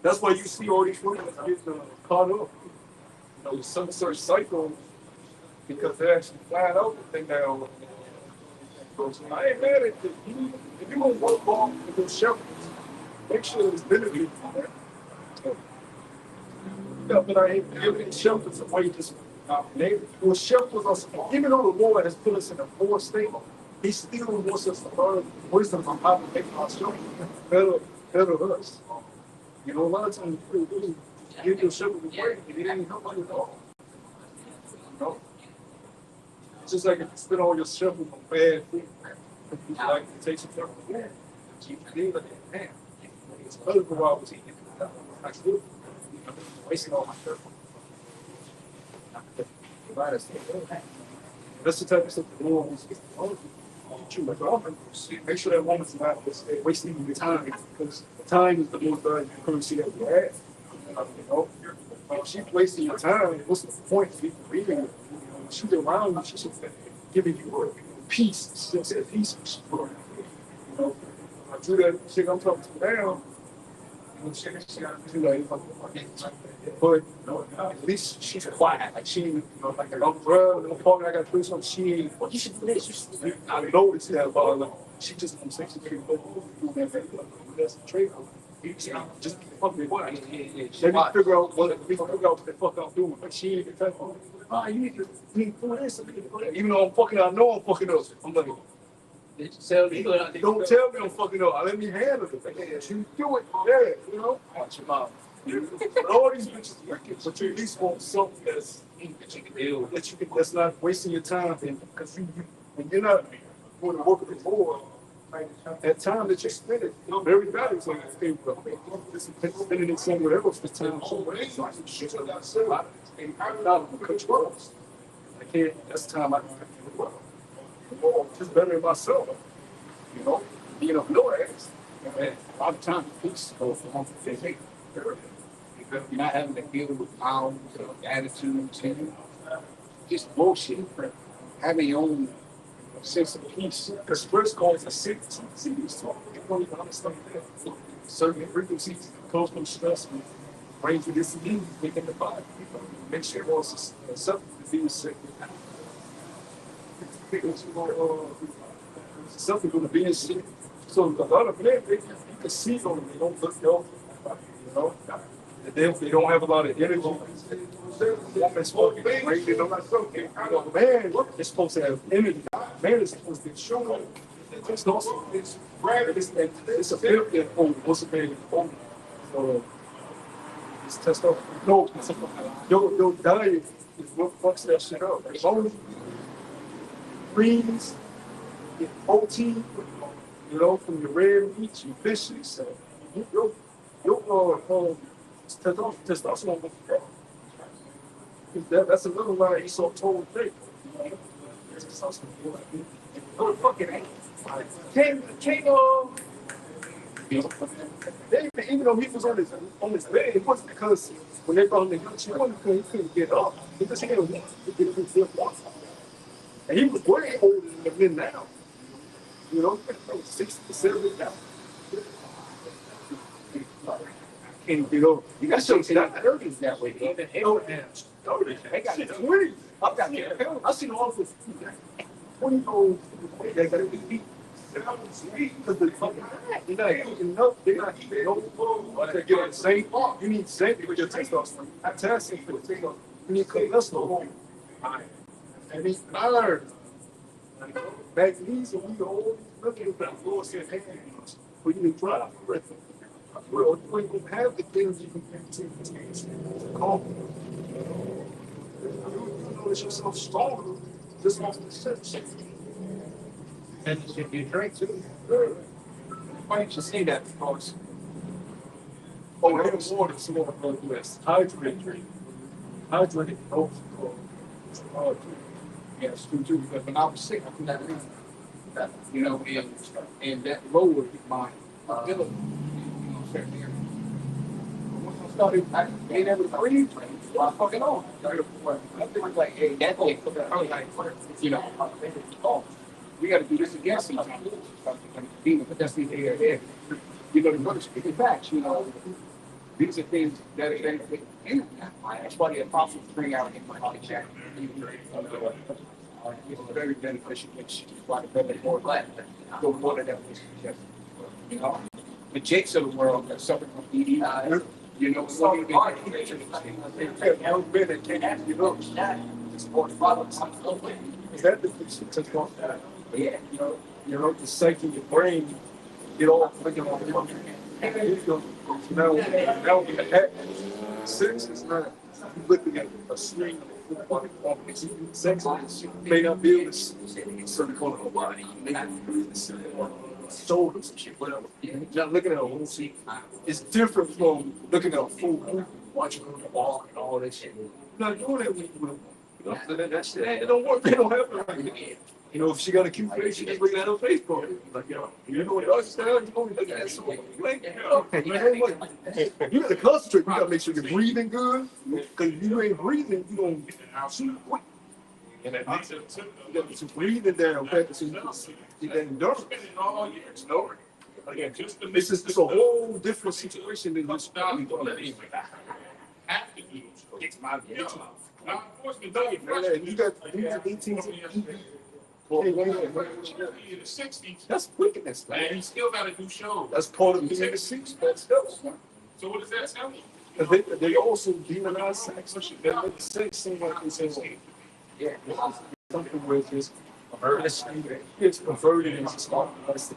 That's why you see all these women getting caught up. You know, some sort of cycle because they're actually flying out the thing now. I ain't mad at you. If you gonna work on with those shelters, make sure it's benefit. Yeah, but I ain't giving shelters away just well, shelters are, even though the Lord has put us in a poor state, He still wants us to learn wisdom on how to make our shelters better us. You know, a lot of times people really give you a shelter away and it ain't nobody at all. You know? just like if you spit on yourself with a bad food, like it takes you from the food. You feel like, man, it's other than what I was eating. I still wasting all my stuff. That's the type of stuff the Lord wants to teach you. Like, make sure that woman's not wasting your time, because time is the most valuable currency that we have. You know, if she's wasting your time, what's the point of even reading it? She's around you, she's giving you peace. She just said peace. You know, I do that shit I'm talking to now. But at least she's quiet. Like she, like I'm bro, no partner, I got to do something. She ain't. Well, you should do this. You should do that. I noticed that about her. Like, she just wants to say that's the trade. Just fucking quiet. Let me figure out what the fuck I'm doing. But she ain't the type of, you need to do this. Even though I'm fucking, I know I'm fucking up. I'm like, don't tell me I'm fucking up. Let me handle it. You do it. Yeah, you know. Watch your mouth. All these bitches working, but you at least want something that you can deal with, that's not wasting your time. Because when you're not going to work with the board, that time that you spend it, very valuable. So you spending it somewhere else. The time somewhere else. I'm not control. I can't. That's time I can just better myself. You know, being a no ass. A lot of times, peace goes from you're not having to deal with pounds or attitudes and just bullshit. Having your own sense of peace. Because first calls a cities talk. You don't even understand that. Certain frequencies comes from stress and range of disease within the body. Make sure it was something to be sick. Something going to be in shit. So a lot of men, you can see them, they don't look healthy. You know? They don't have a lot of energy. Woman's supposed to be great. They don't like something. You know, man is supposed to have energy. Man is supposed to be showing. It's also it's a built-in food. What's a man food? So it's testosterone. No, your diet is what fucks that shit up. As long as greens, get protein, you know, from your red meat, your fish, so your testosterone will that's another line he's so told thing. Oh, fucking can't even though he was on his bed, it wasn't because when they brought him to he wasn't because he couldn't get up. He just had to get his water. And he was way older than the men now. You know, 60% now. Can't get over. You got some thirties that way. Even Abraham's 30. They got 20. I've seen all this 20-year-olds. They got to be beat. Because they're fucking you're not eating enough. They're not eating enough. They get on zinc. You need zinc for your testosterone. Potassium for the testosterone. You need cholesterol. And these iron. Magnesium, we all looking at that. Lord said, hey, we need to drive. Well, you ain't gonna have the things you can do to calm you. You notice yourself stronger just off the steps. And you drink too. Why don't you say that? Because have water, some more of the US. Hydrate drink. Hydrate helps. yes, too. But when I was sick, I couldn't breathe. You know, and that lowered my ability. Once I started, I ain't able to breathe. I fucking on. I was like, hey, that thing. I was like, you know, oh, we got to do this again sometime. But that's the air. You know, to speak it back. You know, these are things that that's why the apostles bring out in my check. It's very beneficial. It's quite a bit more glad the water that was suggested. You know, the Jakes of the world that suffer from EDI, you know, so you can't you know, it's more problems. Is that the testosterone? Yeah, you know, the psyche of your brain, get all thinking on now we have 6 is not, you looking at a string Sex may not be able to certain part of the body, may not be able to see shoulders and shit, whatever. Not looking at a whole scene. It's different from looking at a full movie, watching her walk and all that shit. You're not doing that when you know, that shit, it don't work, it don't happen like that. You know, if she got a cute face, she just looking at her face, bro. Like, you know what else is there? You only looking at someone. You ain't, you gotta concentrate. You gotta make sure you're breathing good. Because if you ain't breathing, you don't shoot quick. You got to breathing down, practice you get that endurance. No. Again, it's a whole different situation than just have to use. It's my law enforcement, you got 18 in the 60s. That's wickedness, man. And you still got to do shows. That's part of being the 60s. So what does that tell you? Because they also demonize sex. They make sex seem like it's yeah, something where it's it's perverted and it's not nice.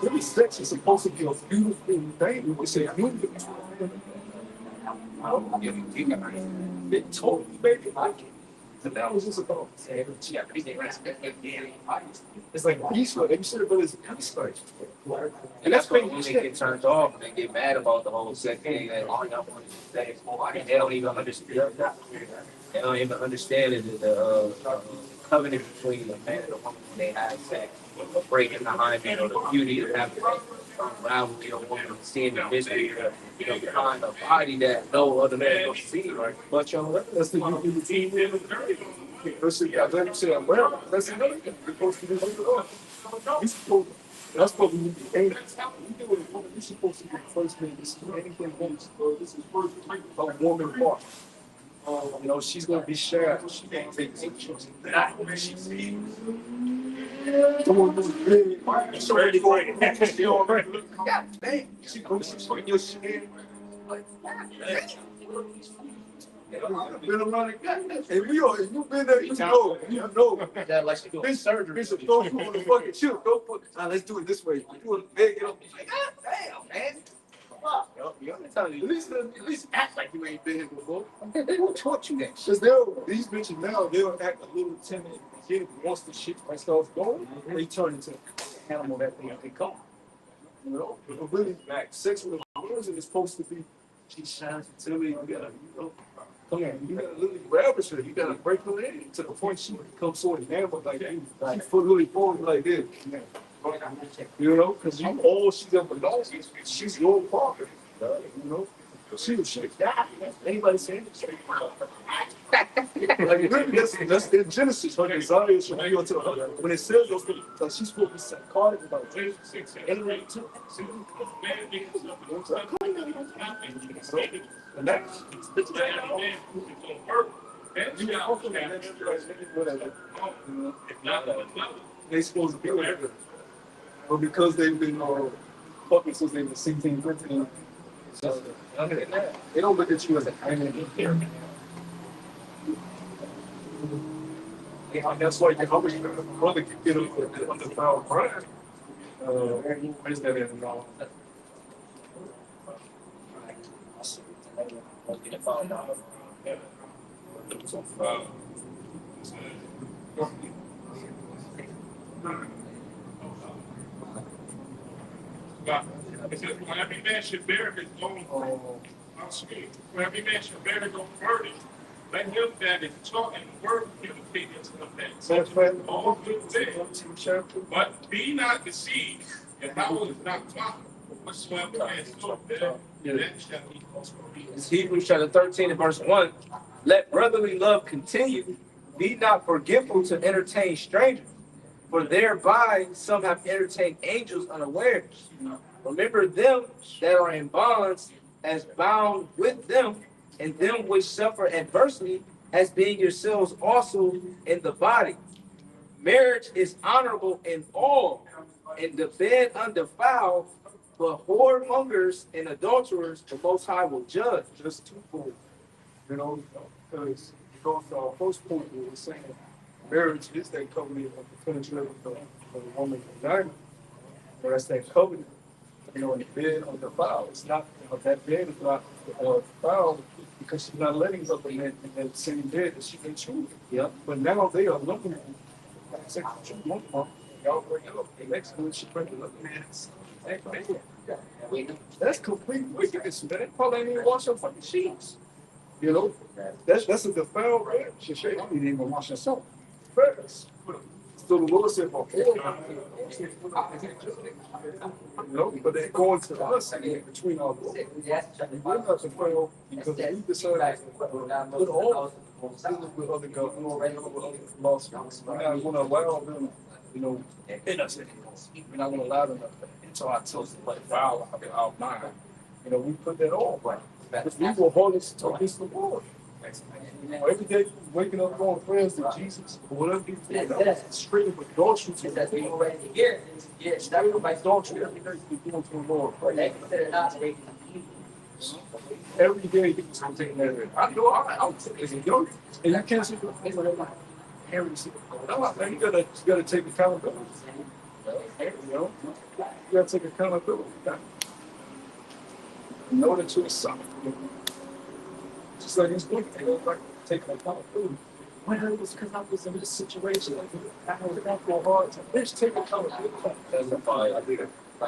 Really, sex is supposed to be a beautiful thing. It's a beautiful thing. They told me, baby, like it. And that was just about it's like peace light. You should have been as peace light. And that's when they get turned off and they get mad about the whole sex thing. And all y'all want to say, they don't even understand. They don't even understand it. The covenant between the man and the woman when they have sex, breaking the hymen or the beauty of having around with your woman, seeing the mystery, behind a body that no other man will see, right? But that's the routine. Listen, I let him say, well, that's another thing. You're supposed to do it. That's what we need to aim. You do it, you're supposed to be the first man. This is anything else. This is first a woman part. You know, she's gonna be shy. She can't take pictures. She's so ready to go. She already. God dang. She's putting your shit in. Been around the goddamn. And we are, you've been there, you know. yeah, like she doing surgery. Bishop, throw you on the fucking chip. Don't put, let's do it this way. You want to beg it up. Like, God damn, man. At least act like you ain't been here before. Who taught you that? Because these bitches now, they'll act a little timid in the beginning. Once the shit starts going, they turn into an animal that they become. You know? But really, sex with a person is supposed to be, she shines until you gotta, come on, you gotta literally grab her, you gotta break her in to the point she becomes so enamored like you. She really falls like this. You know, because you all she's ever known is she's your father. You know, she was shit. Anybody saying this? Like that's in Genesis. Her desire should be unto her. When it says those things, like she's supposed to be psychotic about it. And that's they supposed to be like that. But because they've been fucking since they were 16, 15, so they don't look at you as an enemy here. Yeah, that's why your brother could get up under foul crime. Where's that in the law? When every man should bear his own when every man should bear his own burden, let him that is taught and word communicate into the man. All good things. But be not deceived, and thou is not taught. Whatsoever man taught them, that shall be also be. It's Hebrews chapter 13 and verse 1. Let brotherly love continue. Be not forgetful to entertain strangers, for thereby some have entertained angels unawares. Remember them that are in bonds as bound with them, and them which suffer adversity as being yourselves also in the body. Marriage is honorable in all, and the bed undefiled, but whoremongers and adulterers the Most High will judge. Just twofold, you know, because it goes to our first point where we're saying marriage is that covenant of the penetration of the woman and diamond. But that's that covenant, you know, in the bed undefiled. It's not But that bed is not foul because she's not letting up in that same bed that she can chew. Yep. But now they are looking at you. Like, say, one month, y'all bring it up. The next one, she bring it up, man. That bed. That's complete wickedness, man. They probably ain't even wash her fucking sheets. You know, that's a defiled bed. She ain't even wash herself. First. So the Lord said, well, but they're going to us between our Lord. We're not to fail because we decided to put all dealing with other governments, with other philosophies. We're not going to allow them, in us anymore. We're not going to allow them into our toes to like foul our mind. We put that all right. Because we were holy against the Lord. Every day waking up going prayers to Jesus or whatever you feel. That's straight up adultery to the Lord. Straight up adultery every day you're doing to the Lord. Every day you can take that. I know I'm taking it. And you can't see the thing like parents. You gotta take accountability. You gotta take accountability. Know that you're sorry. Just like he's looking at it, like taking accountability. Well, it was because I was in this situation. I was going through a hard time. Bitch, take accountability. That's a fire. I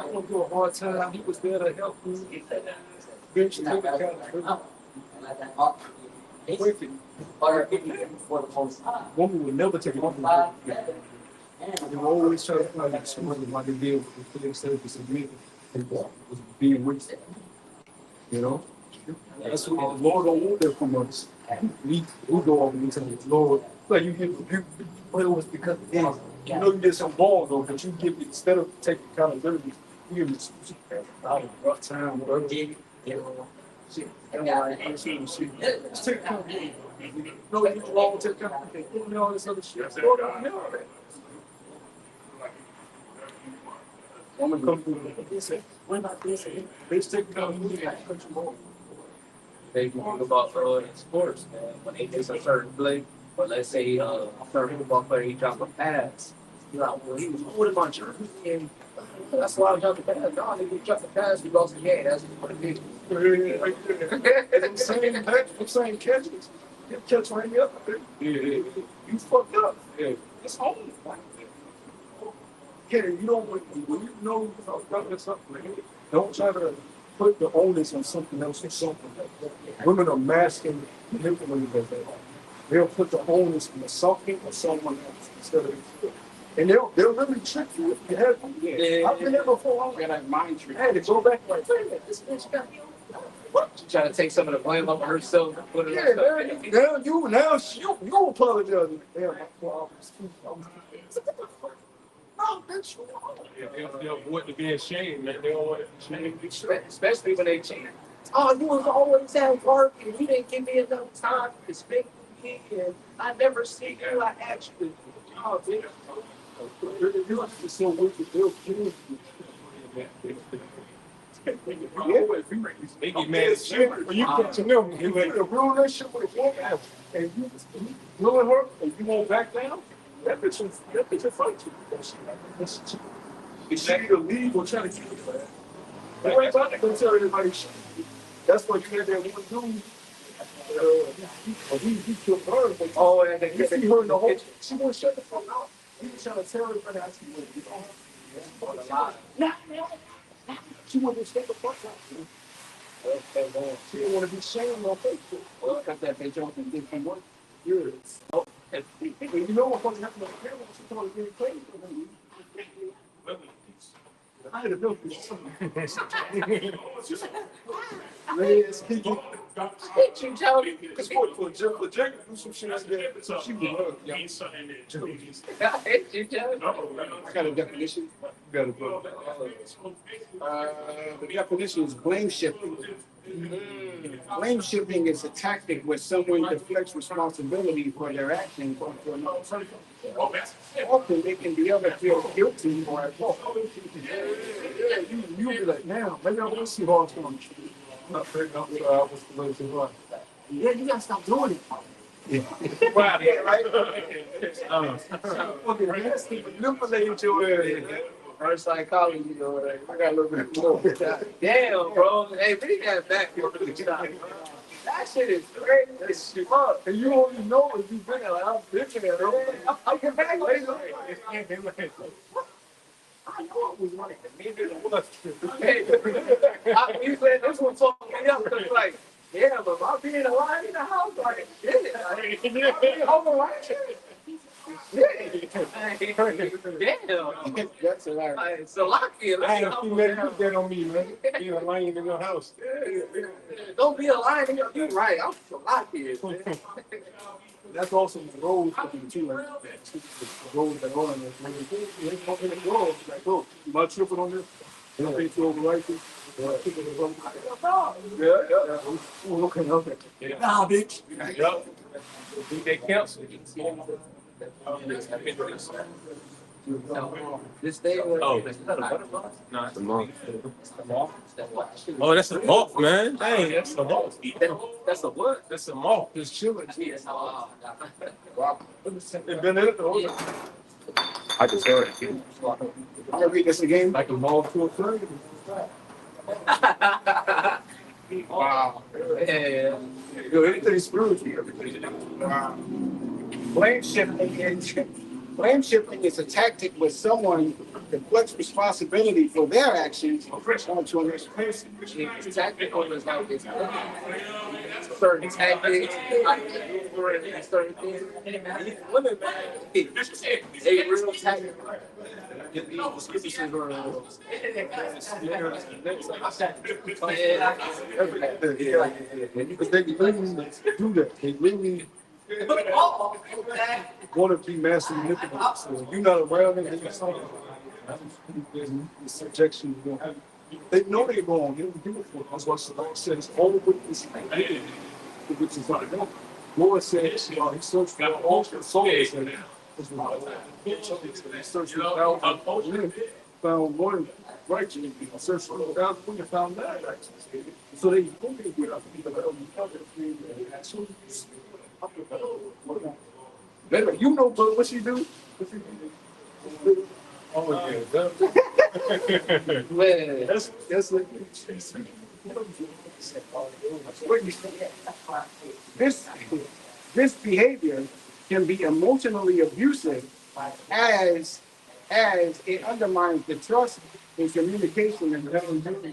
went through a hard time. He was there to help me. Bitch, take accountability. Wicked. Woman would never take accountability. They were always trying to find an excuse why they deal with the things that was being wicked. That's what the Lord don't want that from us. We go over and tell the Lord, like but it was because you did some wrong though, but you give instead of taking accountability, you give it out of rough time, whatever. Just take accountability. No, you're wrong, take accountability. All this other shit. Lord, I know that. Woman come through. What about this? Bitch, take accountability. They can think about in sports, man. When they miss a certain play, but let's say a certain football player he dropped a pass. You're like, well, he was holding my jersey, and that's why I dropped the pass. No, they dropped the pass, we lost the game. That's what it did. I'm saying catches. You catch right up. You fucked up. It's home. Yeah, you don't when you know you fucked up or something, don't try to put the onus on something else or something. Women are masking manipulating that. They'll put the onus on something or someone else instead of you. And they'll really trick you if you have to. I've been there before. I got that mind trick. I had to go back and like, wait a minute, this bitch got you. What? She trying to take some of the blame up on herself and put it on you apologize. Damn, no, that's wrong. They'll avoid to be ashamed, man. They don't want to be ashamed. Especially when they cheat. Oh, you was always at work and you didn't give me enough time to speak to me and I never see you. I asked you. Oh, man. It's so wicked. They'll kill you. When you catch them, if you a real relationship with a woman and you ruin her and you won't back down, that bitch will fight you. She either leave or try to keep it, man. You ain't about to go tell everybody shit. That's what you had that one dude. He killed her. Oh, and then you see her in the whole. She won't shut the fuck up. He was trying to tell everybody how she was. No. She wanted to shut the fuck up. She didn't want to be shamed on Facebook. Well, cut that bitch off and get some work. Years. You know what fucking happened on the camera? She told her to get crazy. I had a milk. Let's keep it. I hate you, Joey. Because for Jack to do some shit like that, so she would love. I hate you, Joey. I got a definition. Got a book. The definition is blame shifting. Blame shifting is a tactic where someone deflects responsibility for their actions onto another person. Often making the other feel guilty or at fault. You'll be like, now, maybe I want to see how it's going. Not very much. I was going to run. Yeah, you gotta stop doing it. Wow, yeah, right? Fucking nasty, manipulate your Our psychology, you know, like, I got a little bit more. Damn, bro. Hey, bring that back for the shot. That shit is crazy. That's fuck. And you only know if you've been there. Like, I've been there, bro. I'll get back later. I know it was like the nigga that was. You said this one fucked me up because like, yeah, but my being alive in the house, like, shit. Like, I'm alive. Damn. That's hilarious. Like, Salakia. I ain't seen that you get on me, man. Being a lion in your house. Don't be a lion. You're right. I'm Salakia, man. That's also the road thing too. Like the road that going on. They come in the road. Like, bro, you mind tripping on this? You don't think you overwrite this? Yeah. Okay. Nah, bitch. Yup. They cancel. This day was. Oh, that's not a butterfly? No, it's a moth. Oh, that's a moth, man. Dang, that's a moth. That's a what? That's a moth. It's chilling. It been in it though. I just heard it. I'm gonna read this again. Like a moth to a flame. Wow. Yeah. Yo, anything spiritual. Wow. Blame shifting is a tactic where someone deflects responsibility for their actions onto another person. It's tactical. It's like it's certain tactics, like maneuvering certain things. These women, man, they real tactical. Because they really do that. They really want to be master manipulated. So if you're not around them, they just the subjection. They know they're wrong. They don't do it for them. That's why the Lord says, all witness, which is not enough. Lord says, he searched for all the souls. And he searched for found one righteous. He searched for and found that righteous. So they get up better, you know, but what she do? Oh yeah, Man, that's like This behavior can be emotionally abusive as it undermines the trust and communication and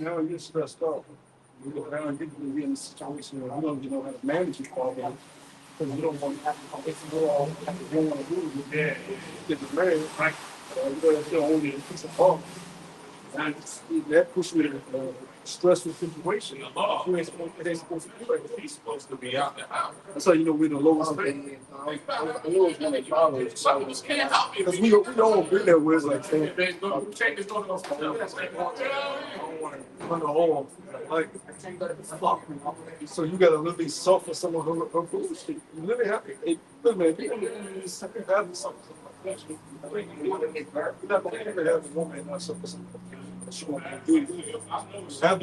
now you're stressed out. Now you're in a situation where you don't know how to manage your problem because you don't want to have to don't want to do it. Yeah, get married, right? You're the only piece of problem. And that pushes you to stressful situation. It ain't supposed to be like that. He's supposed to be out the house. That's how you know we're the lowest thing. Because we all been there where it's like saying, so you gotta really suffer some of her bullshit. You really have to. Look, man, people have something. You're not gonna ever have a woman not suffer something. She won't do it. At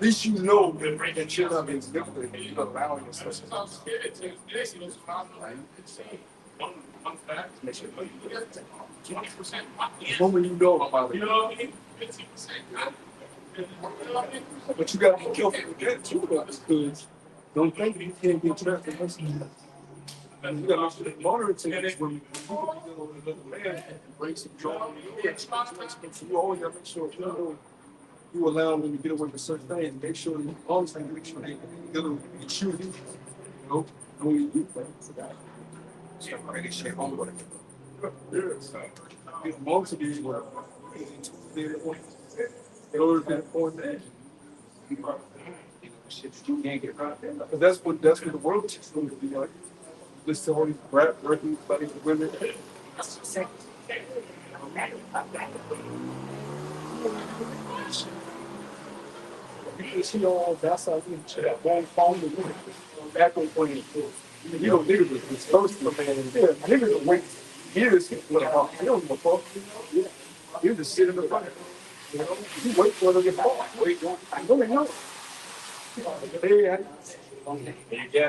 least you know that you're not being manipulated. You're allowing yourself to. One fact, 20%. The woman you know about it. You know what I mean? 50%. But you gotta be careful with that too, because don't think you can't get trapped in this. And you gotta make sure that monitoring is when you deal with another man and break some drama. You always gotta make sure you allow them to get away with certain things. Make sure that you always make sure they get with you. You know, only you play. So really shit on what most of these were in order to afford that. But that's what the world is going to be like. Listen to all these rap records, buddies, women. You can see all that's how you check that one phone and back on playing. You know, niggas was first man. Niggas will wait years to put out. They don't give a fuck. You just sit in the front. You know, you wait for them to get bought. I don't know.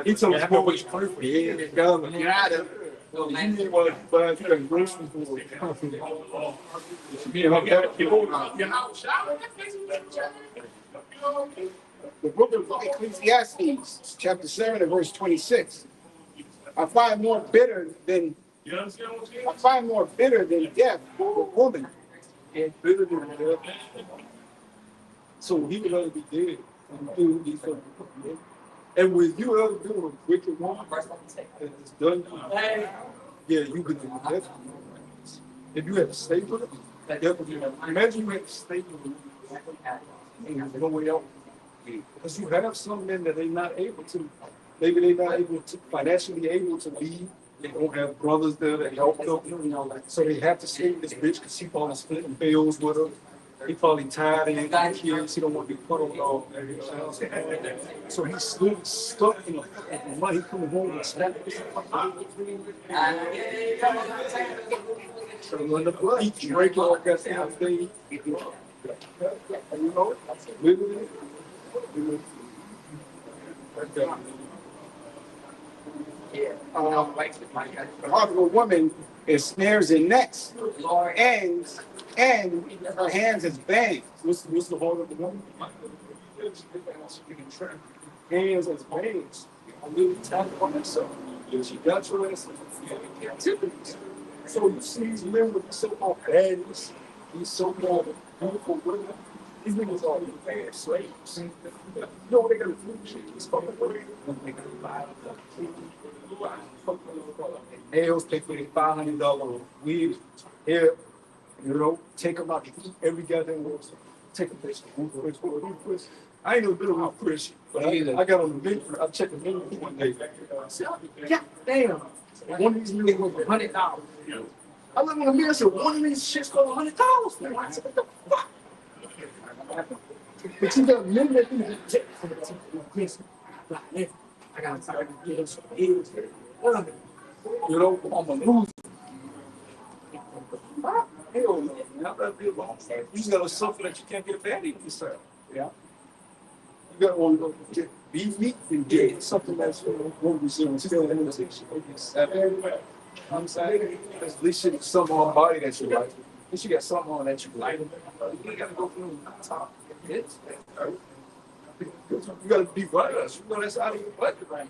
He told me how much perfect. Yeah, got him. You need one to buy you a grocery store. Me and her got Your house shower? The book of Ecclesiastes, chapter 7 and verse 26. I find more bitter than You understand what I'm saying? I find more bitter than death for a woman. bitter than death. So he would rather be dead and do these things. And when you ever do a wicked woman and it's done, yeah, you could do that. If you had to stay with it, definitely. Imagine you had to stay with it and there's no way out. Because you have some men that they're not able to, maybe they're not able to, financially able to leave. They don't have brothers there that help them, you know, so they have to stay with this bitch because she probably splitting bills with her. He probably tired and got kids, he don't want to be put on all. So he's still stuck in the money coming home and snap. So when the blood, he break all that thing, you know, literally. The heart of a woman is snares and nets, and her hands is bands. What's the heart of the woman? Hands as bands. I really tap on myself. She got your ass in captivity. So you see these men with so-called badness, these so-called beautiful women, these niggas are bad slaves. You know what they gotta do? These fucking women, they gotta buy nails, pay for their $500 wig, hair, you know, take them out to eat every goddamn day. Take a place to Chris. I ain't never been around Chris, but I got on the menu. I checked the menu one day. I said, God damn. One of these niggas was $100. I looked on the mirror and said, one of these shits cost $100. I said, what the fuck? But you got men that do take from the Chris. I gotta start to get some heels. You know, I'm a loser. Hell no, not that be alone. You just gotta suffer that you can't get a fatty yourself. Yeah. You gotta want to get be meat and get something that's going to be still in the situation. I'm saying, at least you got something on the body that you like. At least you got something on that you like. You gotta go through the top. You gotta be right. You know that's how you budget right.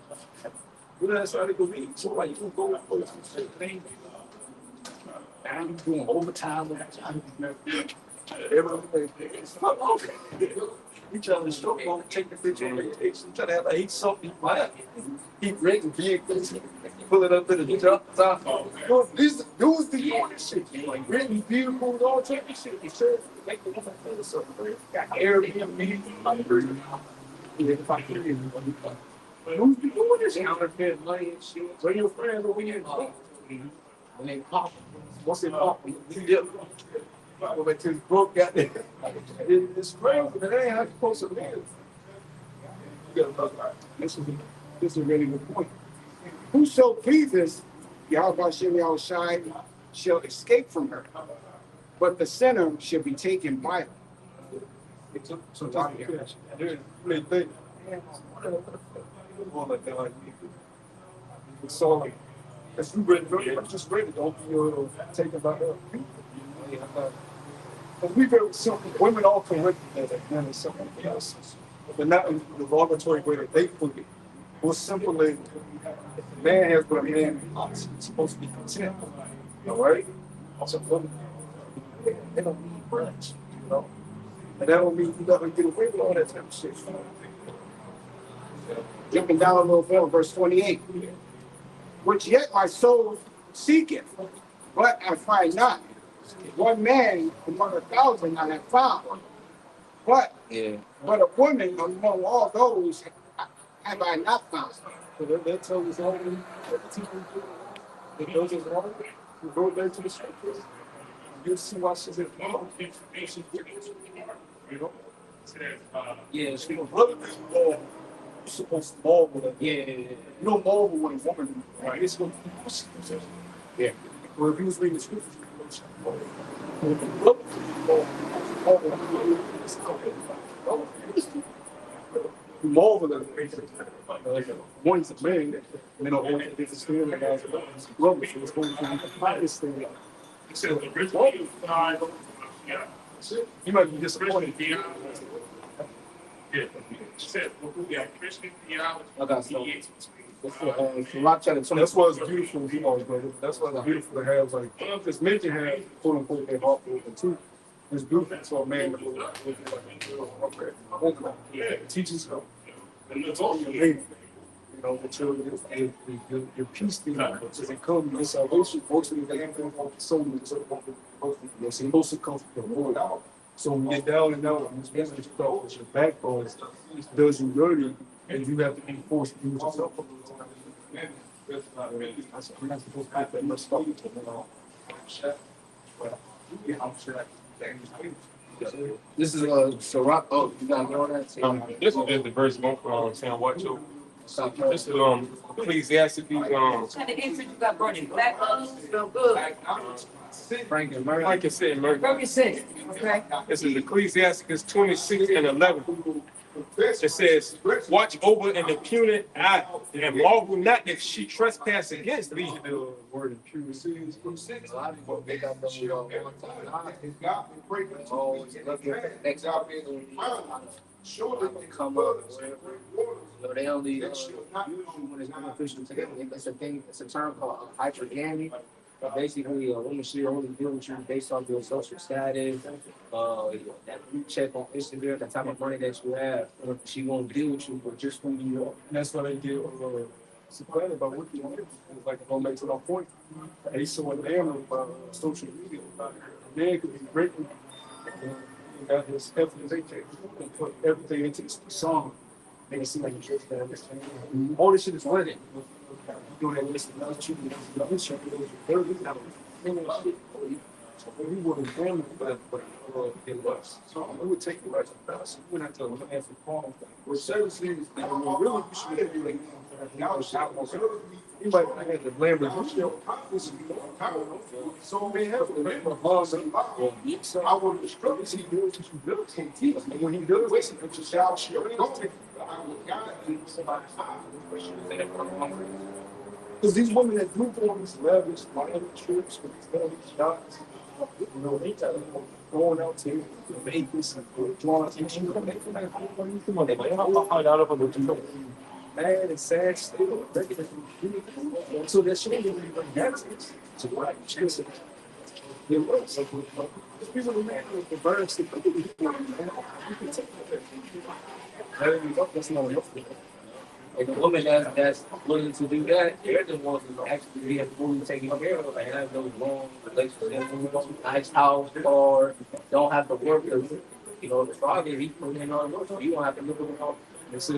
You know that's how they go eat. So like you can go for some thing. I'm doing overtime with that. You trying to show them, take the picture on vacation, try to have like, eat something, eat regular vehicles, pull it up in the top. These dudes be doing this shit, like really vehicles, all type of shit. They serve, make the woman feel something. Got Airbnb, if I hear you, who's be doing this counterfeit money and shit? Bring your friends over here and talk. When they pop, once they pop, you dip. Go back to his book, got there. It's crazy, but that ain't how you're supposed to live. This is a really good point. Whoso pleases Yahweh Shem Yahushai shall escape from her, but the sinner shall be taken by her. It took some time to catch. I didn't really think. Oh my God. So, as you read, just read it, don't be taken by her. But we've heard some women all correct that men is something else, but not in the derogatory way that they put it. Or simply, if the man has what a man wants, he's supposed to be content. All right? Also, women, they don't need much, you know? And that don't mean you gotta get away with all that type of shit. Jumping down a little bit, verse 28. Which yet my soul seeketh, but I find not. One man among 1,000 I have found. But a woman among all those have I not found. So that tells us all that knows us all. We go back to the scriptures. You'll see why she's in love. You know? Yeah, She was really you're supposed to marvel at. yeah. You don't marvel when a woman, right? It's going to be yeah. Or if he was reading the scriptures, marvel at one is a man, you know, all the different standard as rubber, so it's going to be the highest thing. He said the original five. Yeah. You might be disappointed. Yeah. He said, yeah, Christian theology. I got some. Rock chapter 20. That's why it's beautiful, you know, brother. That's why it's beautiful to have, like, because men can have, quote unquote, their heart open too. It's beautiful for a man to go, okay, it teaches you, you know, that your peace thing, because it comes, your salvation, mostly the anything of the soul, it's supposed to come from the Lord out. So when you get down and out, and this business stuff with your backbone, it does you dirty, and you have to be forced to use yourself. That's supposed to happen. Let's stop it. This is Sirach. Oh, you got know that? This is just the verse one from Sam Watcho. This is Ecclesiastes. Got the incense you got burning black so good. Frank and Murray. Like I said, Murray. Burger 6, okay? This is Ecclesiastes 26 and 11. It says, watch over an impudent eye, and marvel not if she trespass against thee. The word impurity is A lot of people they got them one time. Come up, whatever. So they only usually when it's beneficial to them. It's a thing. It's a term called hypergamy. Basically, a woman should only deal with you based on your social status, that you check on Instagram, the type of money that you have. She won't deal with you, but just when you are. And that's why they get surprised about what you want. Like, it don't make to no point. And he's so enamored by social media. A man could be breaking, got his FFA and put everything into this song. Make it seem like he's just all this shit is winning. You know that listen, not you, not this shit, they're looking at it. So we would have done but it was. So we would take the right to balance. We wouldn't have to look at the phone. With certain things, really, we should be like, you might have to blame the so they have to remember so I would instruct he does what you do. And when he does, listen, it's just how she because these women that do all these lavish trips with these lavish yachts, you know, they tell them going out to Vegas and drawing attention. Mad and sad still. So that shit ain't really happens. So like, just it works. People are mad with the birds. You can take that. That's not your fault. And the woman that's willing to do that, they're the ones who actually be fully taken care of. Like have those long relationships, nice house, car, don't have to work. You know, the father he put in all the work, so you don't have to look at all. That's a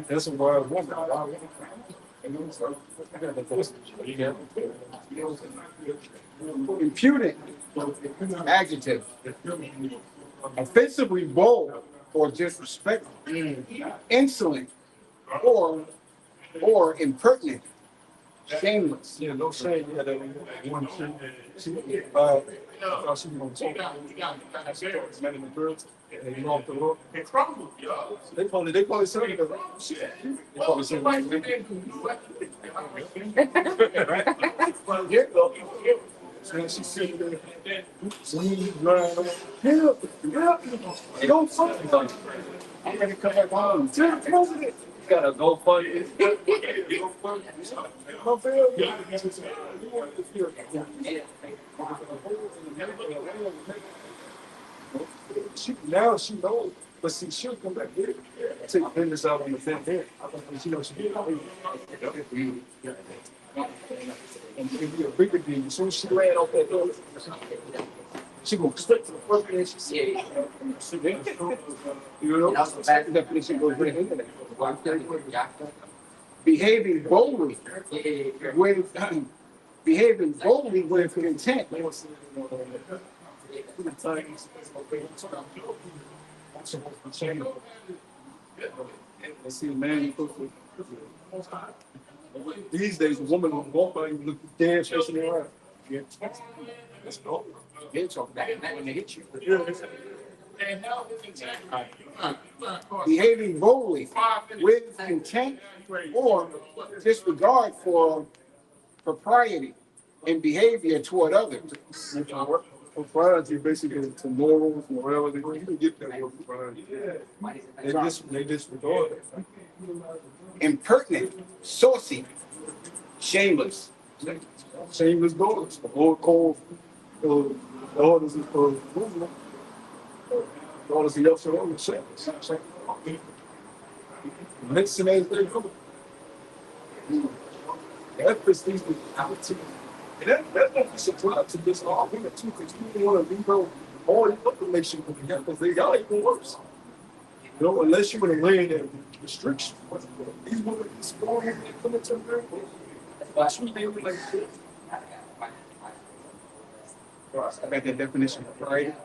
that's a wild woman. Impudent, adjective, offensively bold or disrespectful, insolent, or impertinent, shameless. Yeah, no shame. Yeah, that one. She was on men in the girls. And you off the hook. They probably say that. They probably say that. So she said that. So he learned, help. Don't fuck. I'm ready to come back home. Tell the president. Got a GoFundMe. Now she knows, but see, she'll come back here. Take business out on the fifth day. She knows she did. And it'll be a bigger deal. As soon as she ran off that door, she goes straight to the first place. She said, you know, that she goes right into that. Behaving boldly with intent. See, man, these days, a woman will walk by and look dead, chasing her around. Let's go. Get off that when they hit you. and health and integrity. Behaving boldly with intent or disregard for propriety and behavior toward others. Propriety basically to morals, morality. You can get that word propriety. They disregard it. Impertinent, saucy, shameless. Shameless daughters. The Lord called daughters of Muslim. Daughters of Yahshua shameless. Mixing everything up. That fits these out. And that don't be surprised to this argument too, because people want to leave out all the information because they got even worse. You know, unless you're in a land that restricts you. These women is born here, they come into America. That's what they were like this. I got that definition right.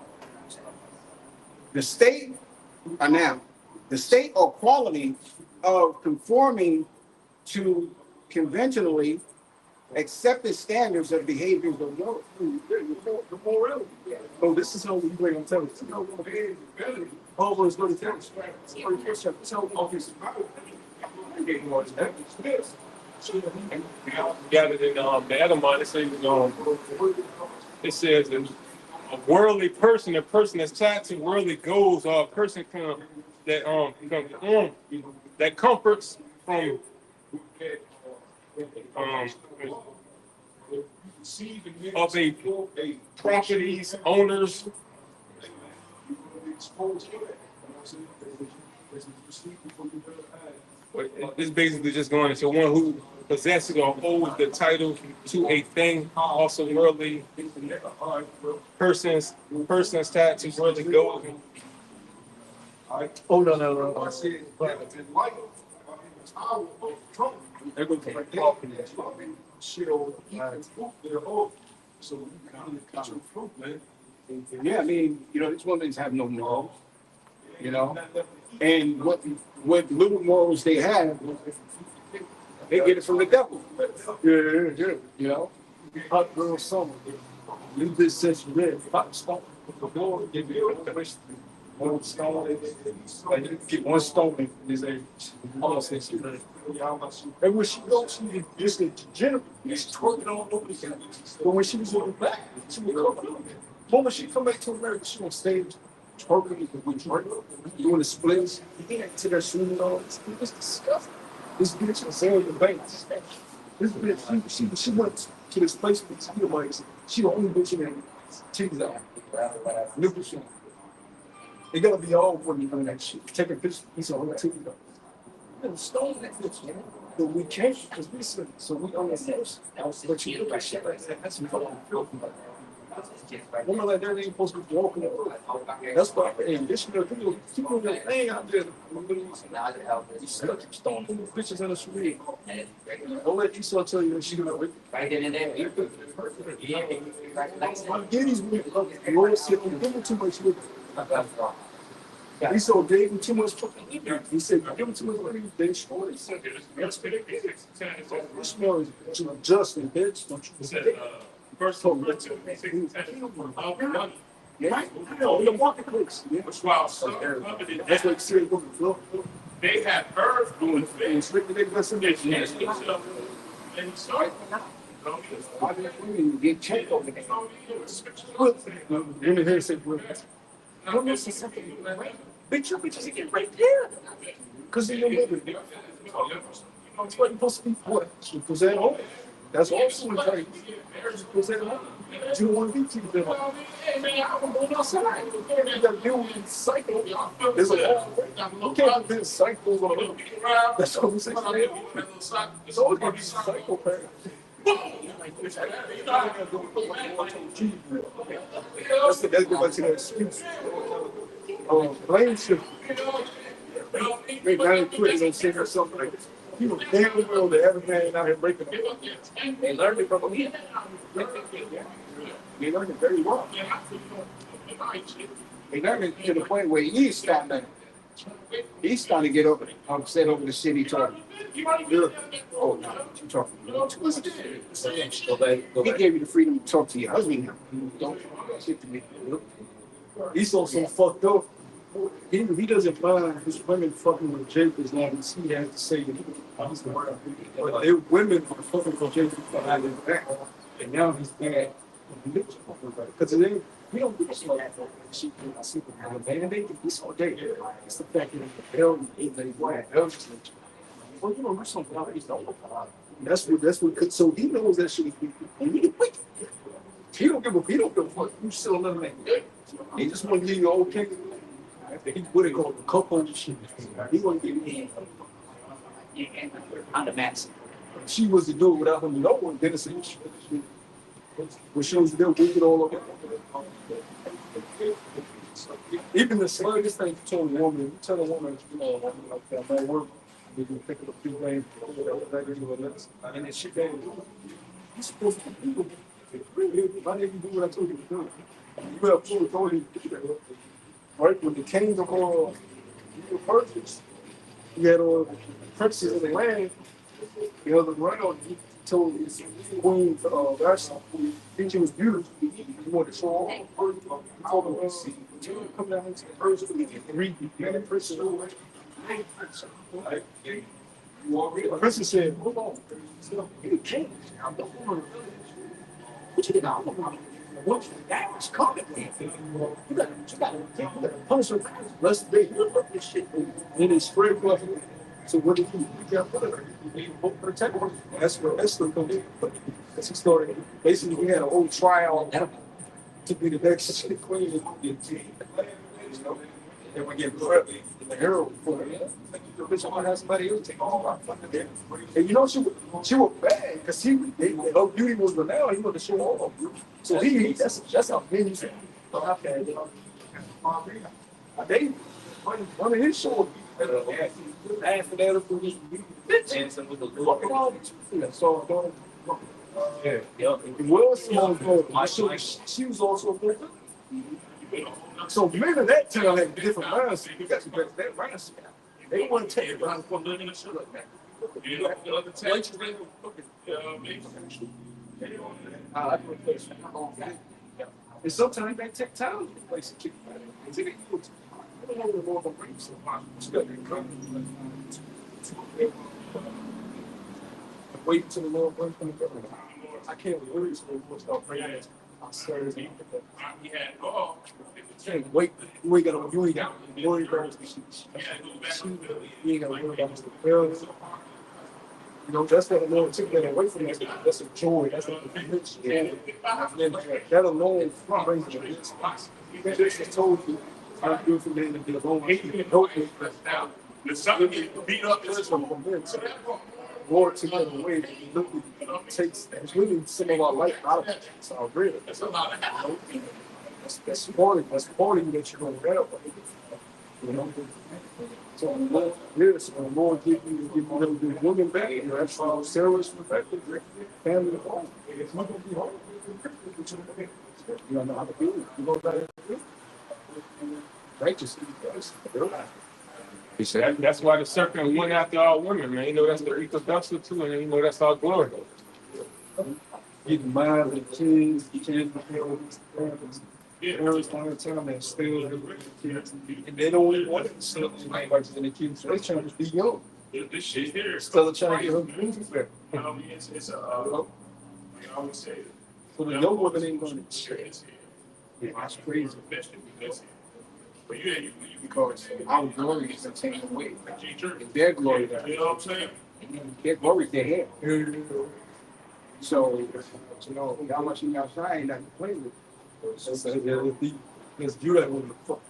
The state or quality of conforming to conventionally accepted standards of behaviors of morals. The morality. Oh, this is how we bring on television. You know, Paul is going to tell us. Got it in the other mind. It says that a worldly person, a person that's tied to worldly goals, or a person that comforts from of a property's owners. It's basically just going into one who possesses or holds the title to a thing, also worldly persons tied to worldly goals. Oh, no. I see it. They're going to talking shit over so you kind of cut your throat, man. Yeah, I mean, you know, these women have no morals, you know, and what little morals they have, they get it from the devil. Yeah. You know, Hot girl summer. Leave this since you read. Hot stone. The door, give you one stone. Like you get one stone in this age. Almost since you read. And when she goes, she just degenerate. She's twerking all over the place. But when she was on the back, she would come up. But when she come back to America, she on stage twerking, doing the splits, to their shoes on. It was disgusting. This bitch is on the banks. This bitch, she went to this place with Speedways. She the only bitch in there. Titties out. Nipple shit. They gotta be all for me doing that shit. Take a picture, piece of her titties out. And stone that bitch, man. But we can't because we said so we own the house. But you look at shit like that, that's some fucking filthy. Woman like that ain't supposed to be walking around. That's why I'm this people that thing out there. You stuck stone these bitches in the street. Don't let Esau tell you that she gonna wait. Right in there. I'm getting these women. The Lord said, "You give them too much with." Esau gave him too much fucking living. He said, "Give him too much living." They destroy it. Ishmael is just and bitch. Don't you say? First of all, let's do money. Yeah, in the marketplace. Yeah. Which while some coveted That's that, what serious women feel. they had earth doing things. It's written in the And and so, why do women get checked over there? Women here say, Women say something. bitch, your bitches again right there. Because of your living. That's what you're supposed to be for. You present home. That's also what you present home. You don't want to be keeping them up. I'm going outside. You got to deal with this cycle. There's a you can't be cycles on them. That's what we say. It's always going to be psychopath. That's back to that excuse. Blame shift. They not quit and say or something like this. People damn well that every man out here breaking them. They learned it from me. They learned it very well. They learned it to the point where he's starting to get upset over the shit he talking. Oh no, what you talking about? He gave you the freedom to talk to your husband now. Don't talk shit to me. Esau's so fucked up. He doesn't mind his women fucking with Jacob as long as he has to say that he's the right. But their women are fucking for Jacob behind his back. And now he's bad. Because they we don't do this like she can see the man. They can be so day. It's the fact that the hell they white. Well, you know, there's something out he's don't. That's what so he knows that shit. He don't give a fuck. You still another man. He just want to give you okay. He what they call it, couple shit. He want to give you. On the max. She was to do it without him. No one did it. Which shows you they'll get it all over. Even the slightest thing you tell a woman, you tell a woman, you know, like that might work. You can pick up a few things, and then she goes, "You're supposed to do it. Why didn't you do what I told you to do? You have full authority to do that." Right? When the king of the Persians, he had all the princes of the land, the other round, he told his queen, Vashti, she was beautiful. He wanted to show all the Persians. He told them, come down into the Persians and read the princes. The princess said, hold on. You can't. What you think? What that was coming with? You gotta punish her. Let's they look this shit. Then it spread blood. So what did he do? He got blood. He protect her. That's where Esther comes in. Because he started, basically, we had a whole trial to be the next queen. And we get blood. The hero for it. The bitch might have somebody else take all our fucking head. And you know, she was bad because her beauty was renowned. He wanted to show all of you. So that's how big he's at. They one of his shows. After that, she was also good. So men of that time had different mindset. You got to break that mindset. They want to take it behind the living and shit like that. And sometimes they take time to place a kick. Wait until the Lord brings them together. I can't wait till the Lord start praying. I swear to God. Can't wait. You ain't got to worry about the you ain't got to worry about the bills. You know, that's what the Lord took that away from us. That's a joy. That's a conviction. That alone brings the peace. Jesus told you, I'm doing for men to be alone. Help me. The sun beat up this one. Lord took that away. It literally takes, it's really some of our life out of it. It's our real. That's part of that you're going to have. You know? So the Lord, yes, when the Lord give you them the women back, you know, that's why Sarah's perfected, family home. It's not going to be hard. You don't know how to do it. You go back and do it. Righteously, yes. He said that's why the serpent went after all women, man. You know that's the equal vessel too, and you know that's all glory. Getting married with kids, you can't prepare all these families. Parents want to tell them they're still kids, and they don't even want to still like the kids. They're trying to be young. This shit here is Still trying to get her music back. it's a I always say it. So the young woman ain't going to share. Yeah, that's crazy. But Because our glory is taken away. And their glory there. you know what I'm saying? Their glory is their hair. So, you know, how much you outside that you play with. Let's do that with the fuck.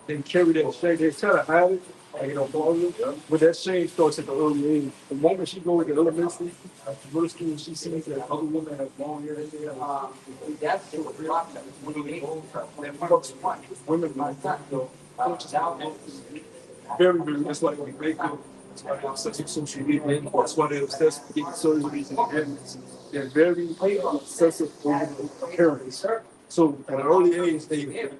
They carry that shame. They try to hide it. Like, you know, but that shame starts at the early age. The moment she goes to elementary, middle school, she sees that other women have long hair. That's the problem. Women like that, though. Very, very much like we make them. Such a social media. That's why they're obsessed with getting surgeries and haircuts. They're very obsessive over appearance. So at an early age, they've been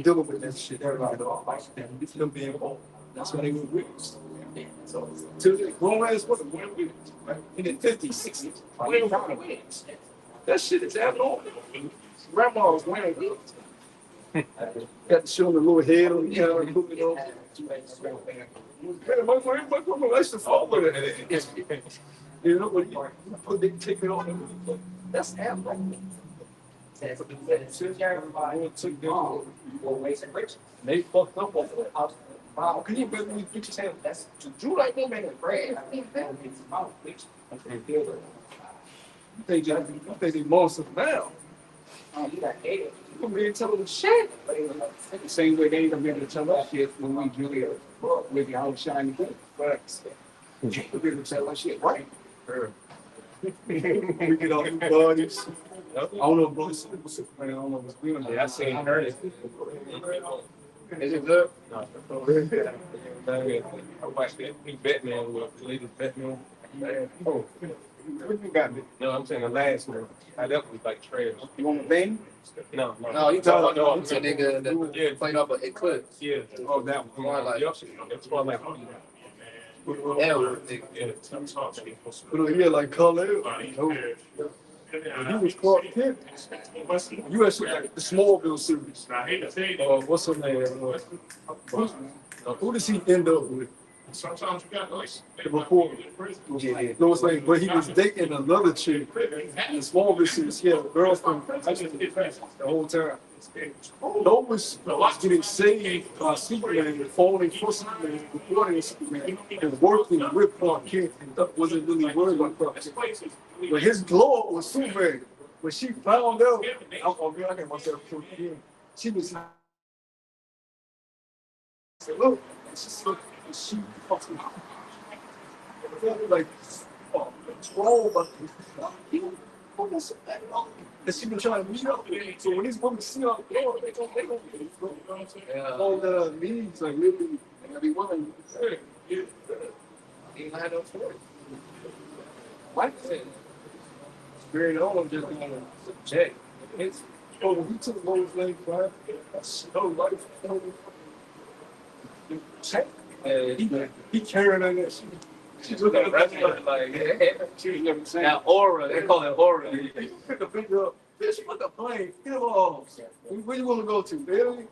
dealing with that shit. And them being old. That's why they were wigs. So till they grown ass women wear wigs. In the 50s, 60s, wearing wigs. That shit is abnormal. Grandma was wearing wigs. Got to show them a little head on the camera, put it on. Man, my grandma likes to fall with it. You know, when you put the ticket on it, that's ammo. They fucked up on it. Wow, can you imagine me pictures saying that's to do like that, man? Brad, I think that is about fiction. They just think they monsters now. You got hated. You gonna be able to tell them shit. The same way they ain't gonna be able to tell us shit when we really with the outshine thing. But we'll be able to tell us shit, right? We get all new bodies. I don't know if Bruce was Superman. I don't know if it's real. Yeah, I seen her. Is it good? No. I watched that new Batman with the latest Batman. Oh, what you got me? No, I'm saying the last one. I that was like trash. You want a bang? No. No, you talking No, about the nigga that played off of Eclipse. Yeah. Oh, that one. More like, Yep. That's why like. that was nigga. But yeah, like Color. When he was Clark Kent, you actually like the Smallville series. I hate to say that. What's her name? Who does he end up with? Sometimes you got like The reporter. No, it's like, but he was dating another chick in the Smallville series. He had a girlfriend the whole time. Lois was getting saved by Superman, falling for Superman, reporting Superman, and working with Clark Kent, and wasn't really worried about Clark Kent. But his glow up was Superman. When she found out, I got myself killed again. She was said, look, she fucking like 12, but and she been trying to meet up. So when these women see her, they gonna all the meetings like literally every woman. He had no choice. Mike said, very own just gonna check. It's we took Lois Lane for that's no life. Check. He carrying on that shit. She's looking at that like, she was never saying. That aura, they call it aura. You pick a finger up. Bitch, fuck a plane. Get them off. Where you want to go to, Billy?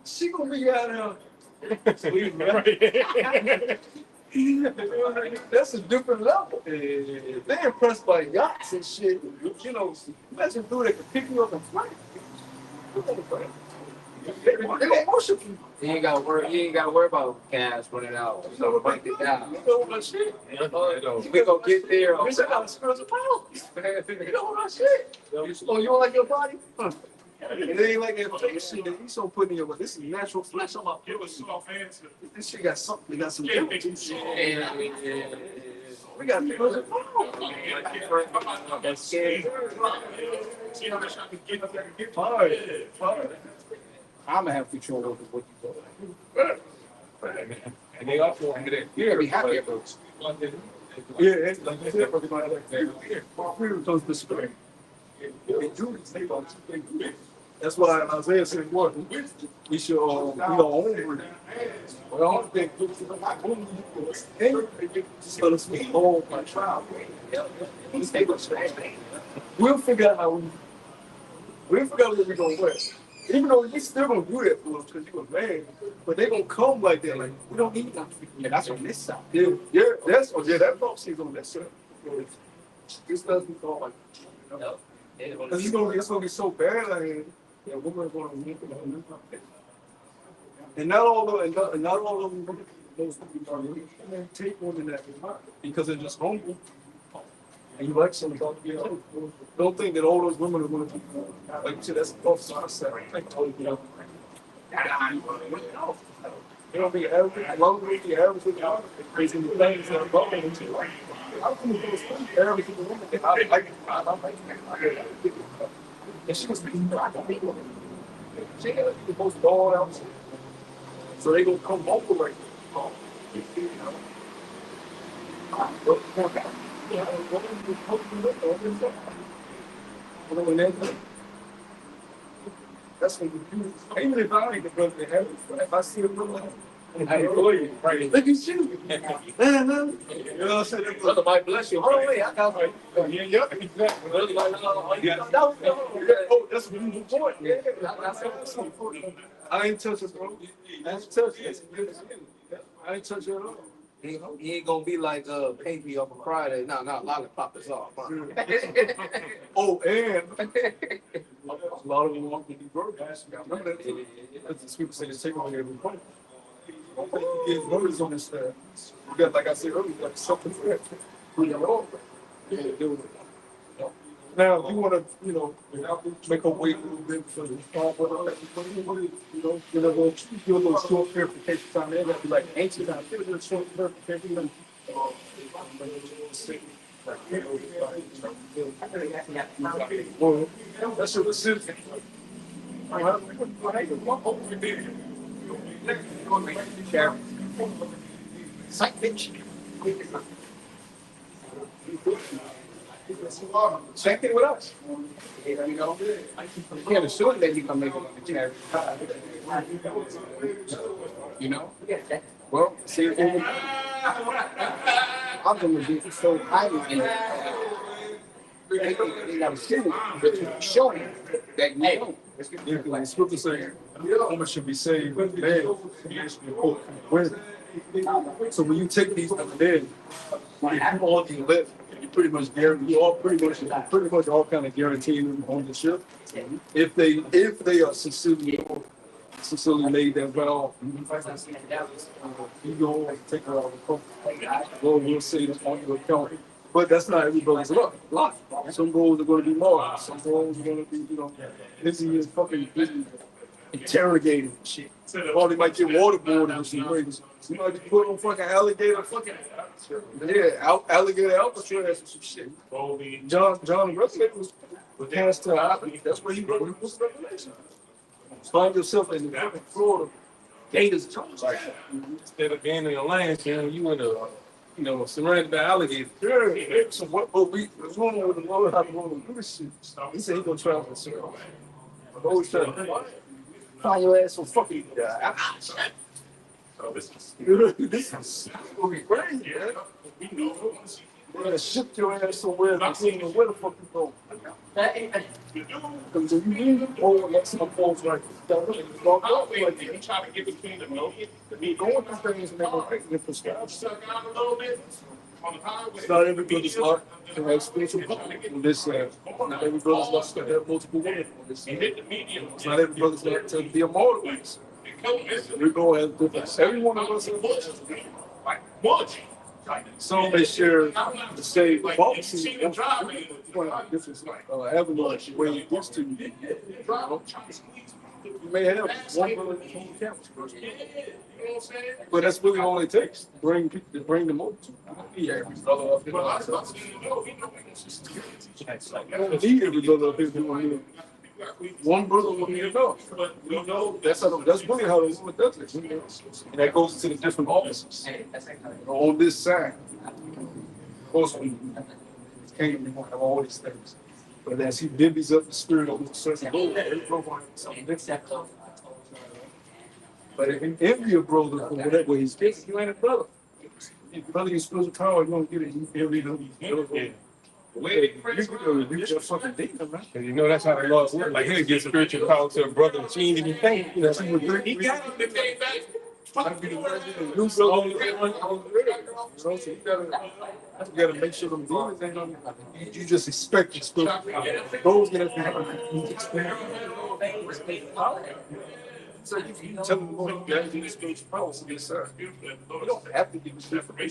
She gonna be out there. That's a different level. They impressed by yachts and shit. You know, imagine dude that can pick you up and fly. They gonna worship you. You ain't gotta worry about cash running out. So break it down. You know what shit. We gonna get there. Bitch, I got a spiritual power. You know what shit. Oh, you don't like your body? Huh. And it ain't like that fake shit that you so putting in your, but this is natural flesh on my It was soft answer. This shit got something, it got some Yeah, difference. Yeah. We got spiritual power. That's scary. See how much I can get up there and get Fire. I'm gonna have control over what you do. And they also wanted that. You're gonna be happy about it. Yeah, it's like you said, everybody like that. My freedom comes to spring. That's why Isaiah said, what? We should, be our own breed. Well, I don't think, just let us be whole by trial. We'll figure out how we'll figure out what we're gonna wear. Even though we still gonna do that for us because you a man, but they gonna come like that. Like we don't need nothing. And that's on this side. Yeah, that box is on that side. This doesn't go like, you know, because it's gonna be so bad. Like, yeah, women are gonna need it. And not all of them those people are really take one in that because they're just hungry. And you like something, don't think that all those women are going to be like you said. That's both sides. You know, you don't be average, lonely, the average, crazy things that are going into. I don't think those average women. I like it. And she was being she had the most ball out. So they gonna come over like, that's what you do. Even if I ain't the brother that have it, if I see a woman Hey, boy, right. Look at you. You know what I'm saying? Brother Mike, bless you. Hold on, wait, I got one. Yeah, exactly. Brother Mike, Oh, that's what you report. Yeah, I ain't touching, bro. I ain't touching it. I ain't touching it at all. he ain't gonna be like Pinky on Friday. No, lollipop is off. Huh? Oh, and a lot of them want to be burgers. Remember that? That's the sweet potato take away every point. You get burgers on this stuff. You got, like I said earlier, like something for that. Yeah, do it. Now, if you want to, make a weight a little bit for the get a little short verification time there. That'd be like ancient. I feel a little short verification. Well, that's a decision. Psych bitch. Check it with us. You can't assume that you're gonna make it on the charity. You know? Well, see, I'm gonna be so highly in it. They gotta see it, but you show me that you don't. the scripture says, woman should be saved, man should be quote, so when you take these from men, you all the live, you pretty much guarantee, you all pretty much all kind of guaranteeing them on the ship. If they are sincerely made that vow, you go and take her out of the court. Lord will say this on your account. But that's not everybody's life. Some goals are going to be more. Some goals are going to be, busy as fucking busy interrogating and shit. Or they might get waterboarded or some ways. You might be put on fucking alligator, alligator Alcatraz or some shit. John Russell was cast to island. That's where he wrote his revelation. Find yourself in the fucking Florida. Gators charge. Instead of being in the land, you in a, surrounded by alligators. Yeah, so what what's going on with the Lord? How the Lord do this shit? He said he gonna travel and serve. I'm always trying to find your ass so fucking this is gonna be crazy, man. We're gonna ship your ass somewhere and see where the fuck you go. Because if you leave, let some folks like You try to get between the million. going through things and they're gonna make it for stuff. Suck out a little bit on the highway. It's not everybody's heart to have spiritual power on this land. Not everybody's heart to have multiple women on this land. Hit the medium. It's not everybody's heart to be immortal. We're going to have different. Every one of us has Like much. some may share the same policy. Different avenues where it gets to you. You may have one brother on campus, but that's really all it takes to bring them over to you. Every brother up here. I don't need every brother up here. One brother will be enough. That's really how the woman does it. And that goes to the different offices on this side. Of course, we can't have all these things. But as he divvies up the spirit of the certain but if you envy a brother for whatever he's getting, you ain't a brother. If you brother your spiritual power, you don't get it. You envy them. You just fucking demon, man. And that's how the Lord works. Like he'll give spiritual power to a brother and she ain't even think. He got it. They came back. You gotta make sure them demons ain't on you. You just expect the spiritual power. Those get so you tell them you gotta do the spiritual power to get served. You don't have to give the spiritual power.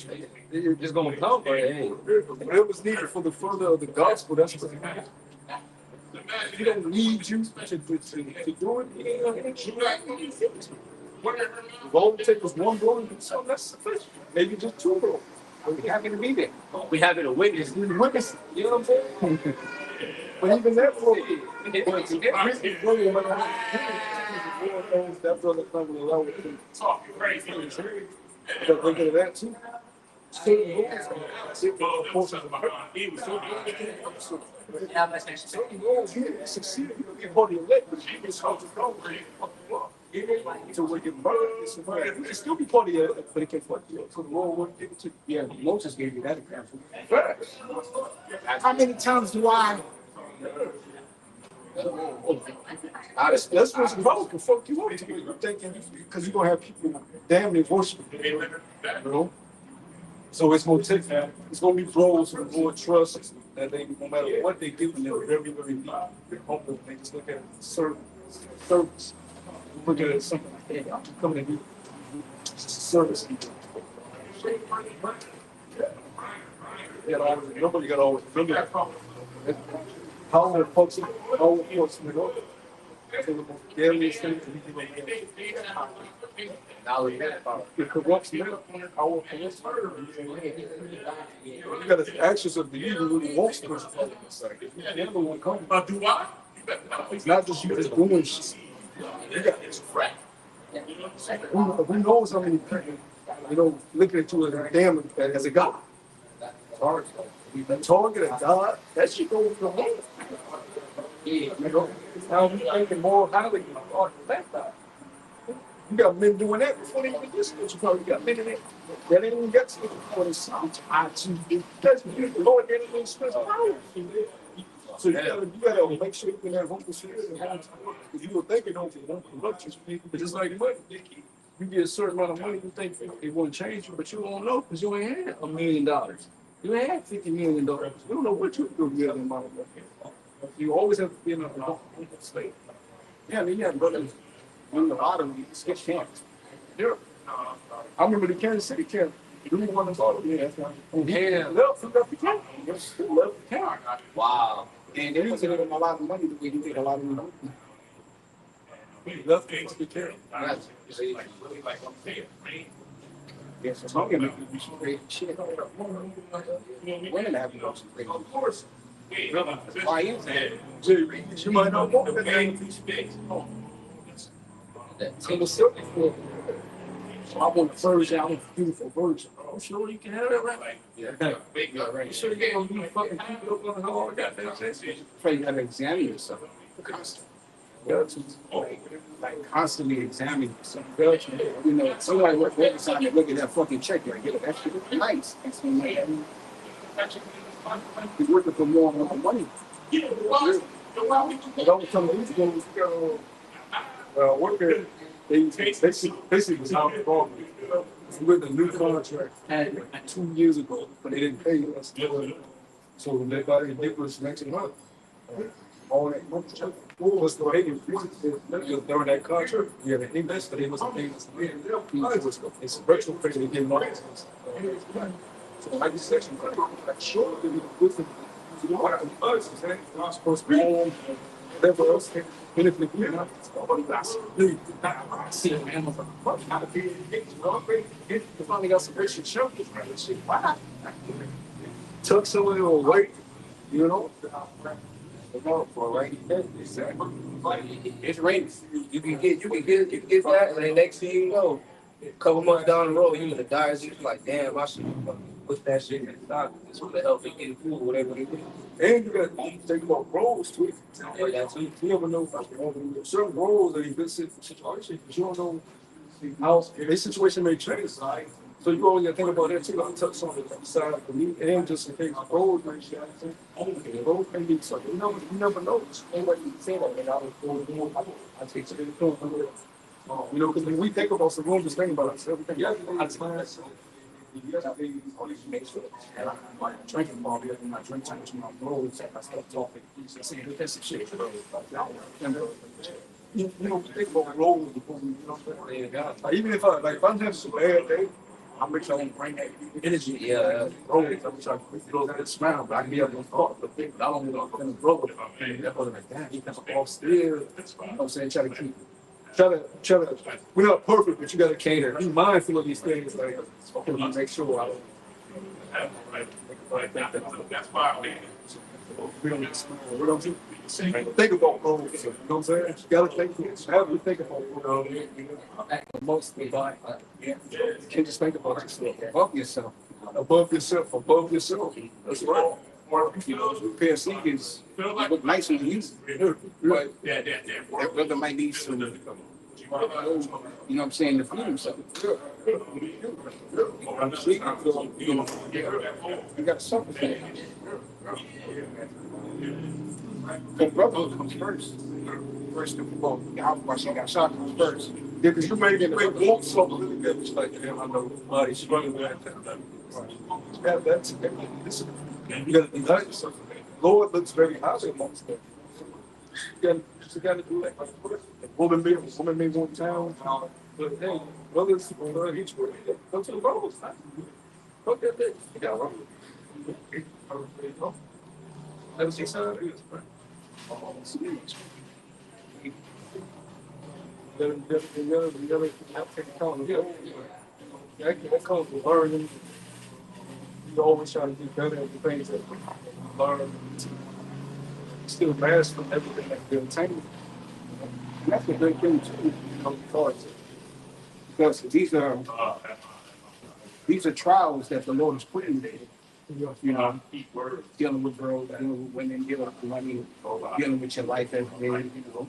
You're just gonna come, but hey. Whatever's needed for the further of the gospel, that's what it is. He don't need you to do it. All it takes is one brother, so that's sufficient. Maybe just two brothers. We happy to be there. We happy to witness. You know what I'm saying? But even that brother, that brother's not gonna allow it to Talk crazy. but look at that too. Certain rules certain rules, you succeed, you get part of your leg, but you get something wrong. So when you murder, it's it can still be part of your, but it can fuck you up. So the Lord wouldn't give it to you. Yeah, Moses gave you that example. Facts. How many times do I? That's what's wrong. Can fuck you up. You're thinking because you're gonna have people damn near worship you. You know. So it's gonna take. It's gonna be bros who more trust that they, no matter what they do, they're very, very deep. Humble. They just look at service. Look at it as something like, hey, I'm coming to do service. Nobody got always remember that. How the folks, how the folks, you know, so the most deadliest thing to be doing it corrupts men. How will police you got to ask yourself, do you really want spiritual holiness? You never want to come. Do I? It's not just you just doing shit. You got this crap. Who knows how many people, you know, looking at you as a damn as a God? Target a God, that shit goes to hell. You know, now we thinking more highly of that God. You got men doing that before they even get spiritual power. You got men in there that ain't even got spiritual power. They that's the Lord didn't even spiritual power. So you gotta make sure you can have humble spirit and humble spirit. Because you were thinking over it won't corrupt you. But just like money, you get a certain amount of money, you think it won't change you, but you won't know because you ain't had $1 million. You ain't had $50 million. You don't know what you do with $1 million. You always have to be in a state. Yeah, I mean, yeah, brothers on the bottom, you skip camps. Yeah. I remember the Kansas City camp. You won the bottom, yeah. Yeah. Left the camp. You still left the camp. Wow. And they wasn't giving a lot of money the way you get a lot of money. He left the camp. That's Really like I'm saying, man. yeah, so some of them be some crazy shit. Women have to go some crazy. Of course. Why is that? You might not want that name. Single silk. I want a virgin. I want a beautiful virgin. I'm sure you can have that right. Yeah. You sure you gonna be fucking people up on the whole goddamn thing? Pray you gotta examine yourself constantly. Like constantly examining yourself. You know, somebody work every time you look at that fucking check, you're like, that shit is nice. He's working for more and more money. It don't come these days. Worker, they basically was out wrong. With a new contract 2 years ago, but they didn't pay us. So they got ridiculous next month. All that money was the way during that contract. Yeah, they invest, but they wasn't paying us. It's virtual credit they didn't want. So like this section, like sure, they be good for you know what us is not supposed to be home, whatever else. Benefit you know. See, man, finally got some rich show. Wow. Took someone away, you know. For rainy day. It's raining. You can get that, and then next thing you know, a couple months down the road, you're gonna die. You're like, damn, I should put that shit in the stock. This would help me get food, whatever they do. And you got to think about roles too. Yeah, that too. You never know certain roles that you've been in situations, but you don't know how their situation may change. Right? So you always got to think about that too. I'll touch on the side of me and just in case roles may change. Roles may be something. You never know. Anybody can say that, and I take it. You know, because when we think about some roles, just think about it. Everything. Yeah, Drinking ball, I'm not drinking too much of my roads. I start talking. Saying that's some shit. You know, think about roles before we, you know what I'm saying? Like, even if I'm having some bad day, I make sure I don't bring that energy. Yeah. Roles, I wish I could throw that smile, but I can be able to talk, but I don't know if I'm going to roll with it. That's what I'm like, damn, you got to off still. You know what I'm saying? Try to, we're not perfect, but you got to cater. Be mindful of these things, like, make sure I don't. That's why We don't think about roles, you know what I'm saying? You gotta think, have to think about Mostly by, you can't just think about yourself. above yourself. That's right. You know, pair of sneakers look nice on you, but that brother might need some You know what I'm saying? To feed himself. You got something. The brother comes first. First of all, why she got shot comes first. Yeah, because you made it want something really good. It's like, damn, I know body's struggling with that. Yeah, that's listen, you gotta deny yourself. Lord looks very highly amongst them. You gotta do that. Woman may want town, but hey, brothers, each word, go to the roads. Go get that. You got wrong. That's just how it is, man. You gotta take accountability. That comes with learning. You always try to do better at the things that you learn. Still master everything that you're attaining. And that's the great thing too, because these are trials that the Lord is putting there. You know, dealing with girls, dealing with women, dealing with money, dealing with your life every day. You know,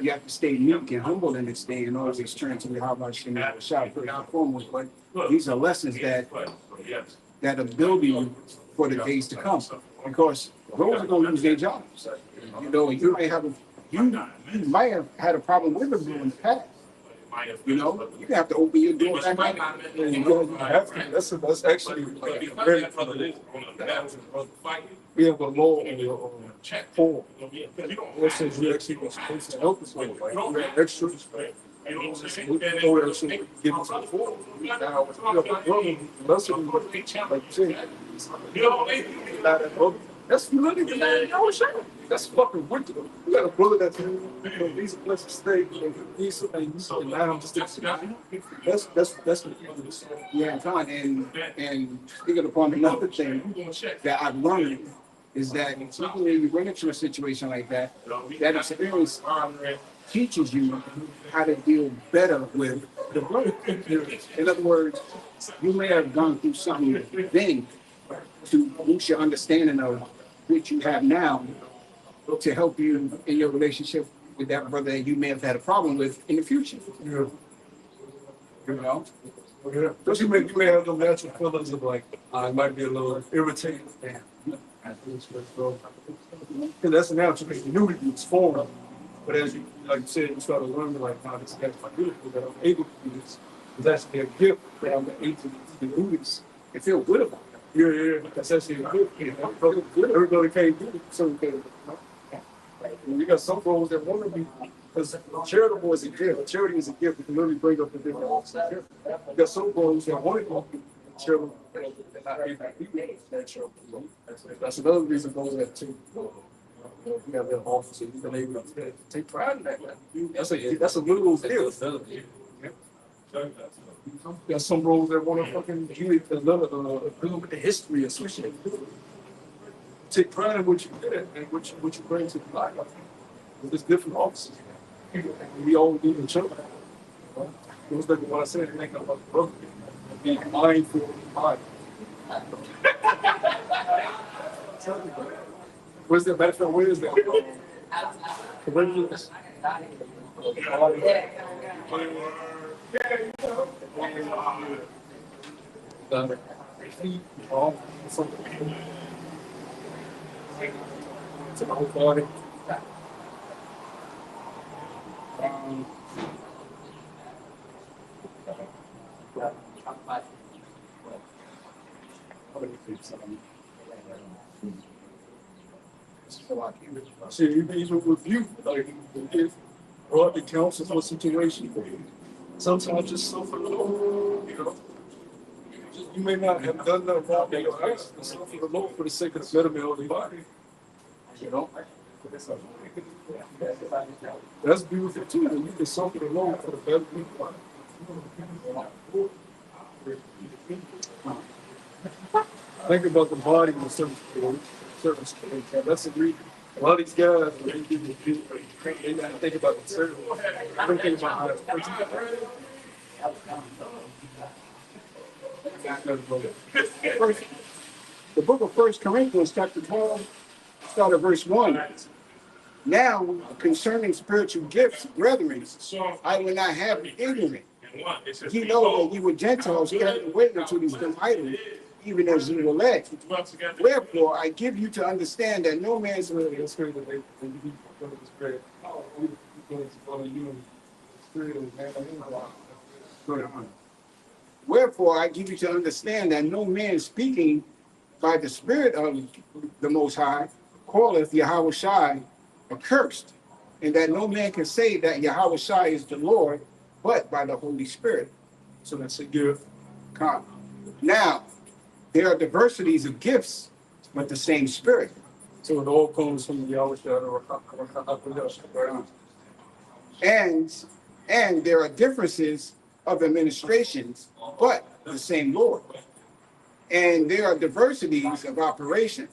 you have to stay meek and humble in this day and always turn to the Habashim and shout first and foremost. But these are lessons that are building you for the days to come. Because those are going to lose their jobs. You know, you might have had a problem with them in the past. You know, you have to open your door back up. You have to. That's actually like very we have a law in your form. That says you actually was supposed to help us with, like, you had extras. We know that shit give us a form. Now, if you have a brother, unless you like you say, not that brother. That's literally that's fucking wicked. You got a brother that's these are places to stay, these things, and now I'm just that's what it is. Yeah, fine. And speaking upon another thing that I've learned is that when you run into a situation like that, that experience teaches you how to deal better with the brother. In other words, you may have gone through something then to boost your understanding of what you have now to help you in your relationship with that brother that you may have had a problem with in the future. Yeah. You know? Yeah. Because you may have the natural feelings of like, I might be a little irritated. Yeah. And that's a natural thing. You knew it was formed. But as you, like you said, you start to learn like, now this is actually beautiful that I'm able to do this. That's their gift that I'm able to do this. And feel good about it. Yeah. That's actually a gift. Everybody can't do it. So you got some roles that want to be, because charitable is a gift. Charity is a gift. You can literally bring up the different roles. You got some roles that want to be charitable. That's another reason those that take. You have that office, and you've been able to take pride in that. That's a literal gift. Got some roles that want to fucking deal with the history associated with it. Take pride in what you did and what you bring to the life. There's different offices. We all need each other. It was like what I said, make about the brother. Be mindful of the body. Where's that benefit? Where is that? Where is to the whole body. See, even with you, like, if brought the counsel for a situation, sometimes just suffer the Lord, you know. You may not have done that wrong in your eyes, but suffer the Lord for the sake of the betterment of the body. You know? That's beautiful too, that you can suffer the Lord for the betterment of the body. Think about the body in a certain state. That's a reason. A lot of these guys, they gotta think about the certain. I don't think about how it's The book of 1 Corinthians, chapter 12, start at verse 1. Now, concerning spiritual gifts, brethren, So, I will not have you ignorant. and one, it says, Ye know that you were Gentiles carried away into these dumb idols, even as you were led. dwell together. Wherefore, I give you to understand that no man's The spirit that they be going to the spirit. Going to go to you. The spirit of man. Wherefore, I give you to understand that no man speaking by the Spirit of the Most High calleth Yahweh Shai accursed, and that no man can say that Yahweh Shai is the Lord, but by the Holy Spirit. So that's a gift. Come. Now, there are diversities of gifts, but the same Spirit. So it all comes from the Yahweh Shadow. And there are differences of administrations, but the same Lord. And there are diversities of operations,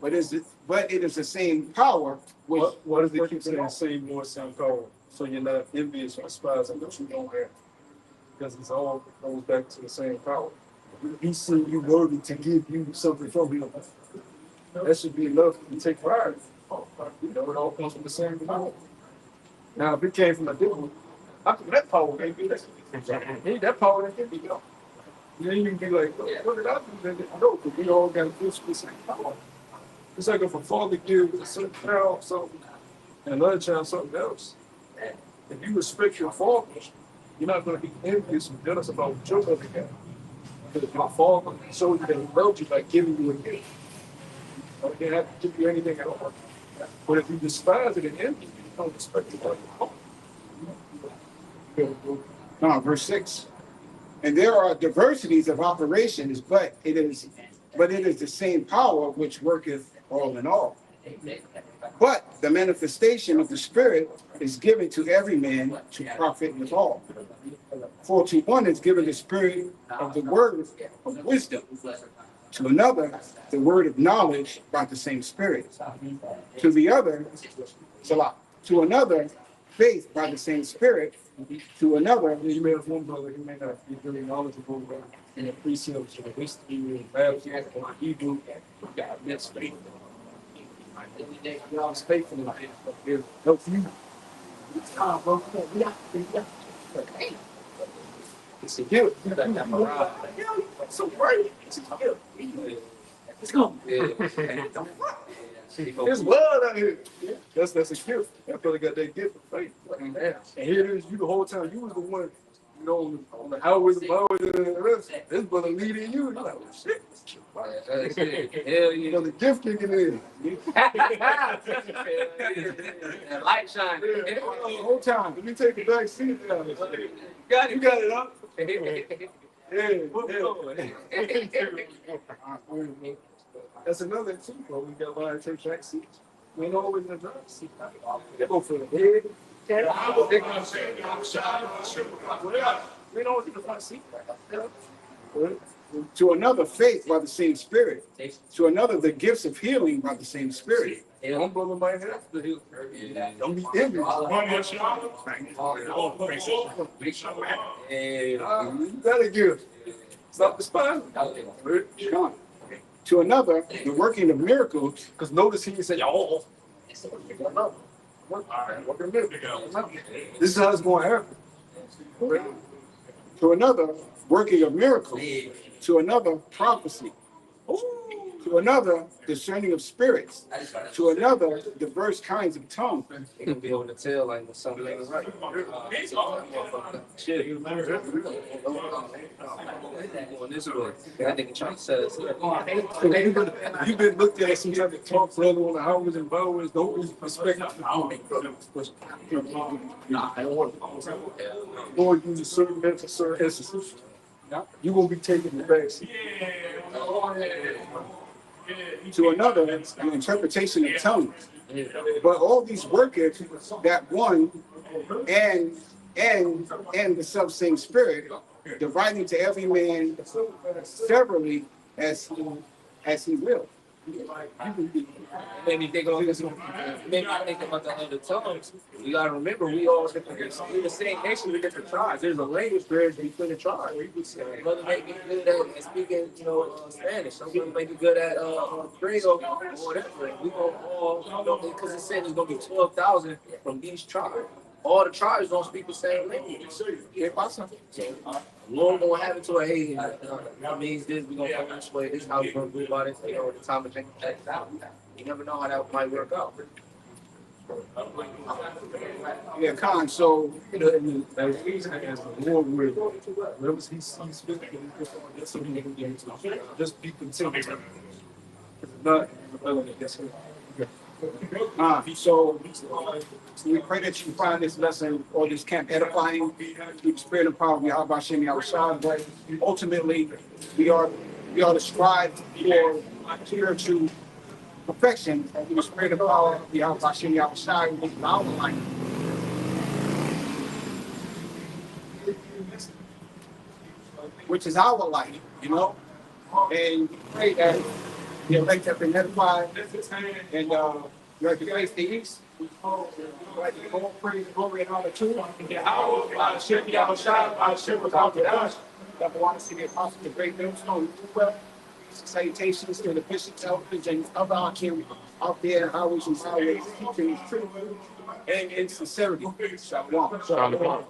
but it is the same power which What does it keep saying? Same Lord, same power. So you're not envious or despising what you don't have. Because it's all goes back to the same power. He seen you worthy to give you something from him. That should be enough to take pride. You know, it all comes from the same power. Now, if it came from a different, how come that power can't be that? That power that can't be gone. Then you can be like, what did I do? No, because we all got this the same power. It's like if a father gives a certain child something and another child something else. If you respect your father, you're not going to be envious and jealous about what your mother got. Because your father showed you that he loved you by giving you a gift. He didn't have to give you anything at all. But if you despise it and envy, you don't respect it like no, verse 6. And there are diversities of operations, but it is the same power which worketh all in all. But the manifestation of the Spirit is given to every man to profit withal. For to one is given the spirit of the word of wisdom, to another the word of knowledge by the same Spirit, to the other, Salah, to another faith by the same Spirit, to another. you may have one brother who may not be very knowledgeable in the precepts or the history and baptism or Hebrew. God bless faith. God's faithfulness helps you. It's a gift. So right. It's a gift. Let's go. There's blood out here. That's a gift. That brother got that gift of faith. And here it is, you the whole time, you was the one, you know, on the highways and byways and the rest. This brother leading you. You're like, oh shit. Hell You yeah. know, the gift kicking in. That light shine. The whole time. Let me take the back seat down. You got it up. Yeah. That's another too, bro. We got a lot of take back seats. We ain't always in the driver's seat. They go for the head. We ain't always in the front seat. To another faith by the same Spirit, to another the gifts of healing by the same Spirit. One brother might have to heal. Don't be envious. You got a gift. Stop despising. Come. To another the working of miracles. Because notice he said, oh. This is how it's going to happen. To another working of miracles. To another prophecy. To another discerning of spirits. To another diverse kinds of tongues. You're gonna be able to tell like when something ain't right. Shit. Going this way. That nigga trying to set us up. You've been looked at some type of talk brother on the houses and bowers. Don't lose respect. Nah, I don't want to. Lord uses certain men for certain instances. You're going to be taking the back seat. To another the interpretation of tongues. But all these worketh that one and the self-same Spirit, dividing to every man severally as he will. It made me think of this. It made me think about the other tongues. You gotta remember, we all different. We're the same nation with different tribes. There's a language barrier between the tribes. Brother may be good at speaking, Spanish. Some people may be good at Creole or whatever. We gonna all, because it said there's gonna be 12,000 from each tribe. All the tribes don't speak the same language. Hear about something? So, Lord gonna have it to a hey, that means this. We gonna go this way. This is how we gonna do about it. The time to check that out. You never know how that might work out. Yeah, Khan. So, As reason as the Lord will, whatever he sees fit, that's what he can do. Just be content. Not, yes, so we pray that you find this lesson or this camp edifying through the spirit and power of Yahweh Shem Yahushua. But ultimately, we are to strive for spiritual perfection through the spirit and power of Yahweh Shem Yahushua, which is our life. Which is our life, and we pray that the elect have been edified and you have to face the east. Like the whole praise, glory, and honor to our ship, Yahushua, our ship without the dash. That we want to see the apostles, the great millstone. Salutations to the bishops, elders, and other our king out there in highways and highways, teaching truth and in sincerity. Shalom.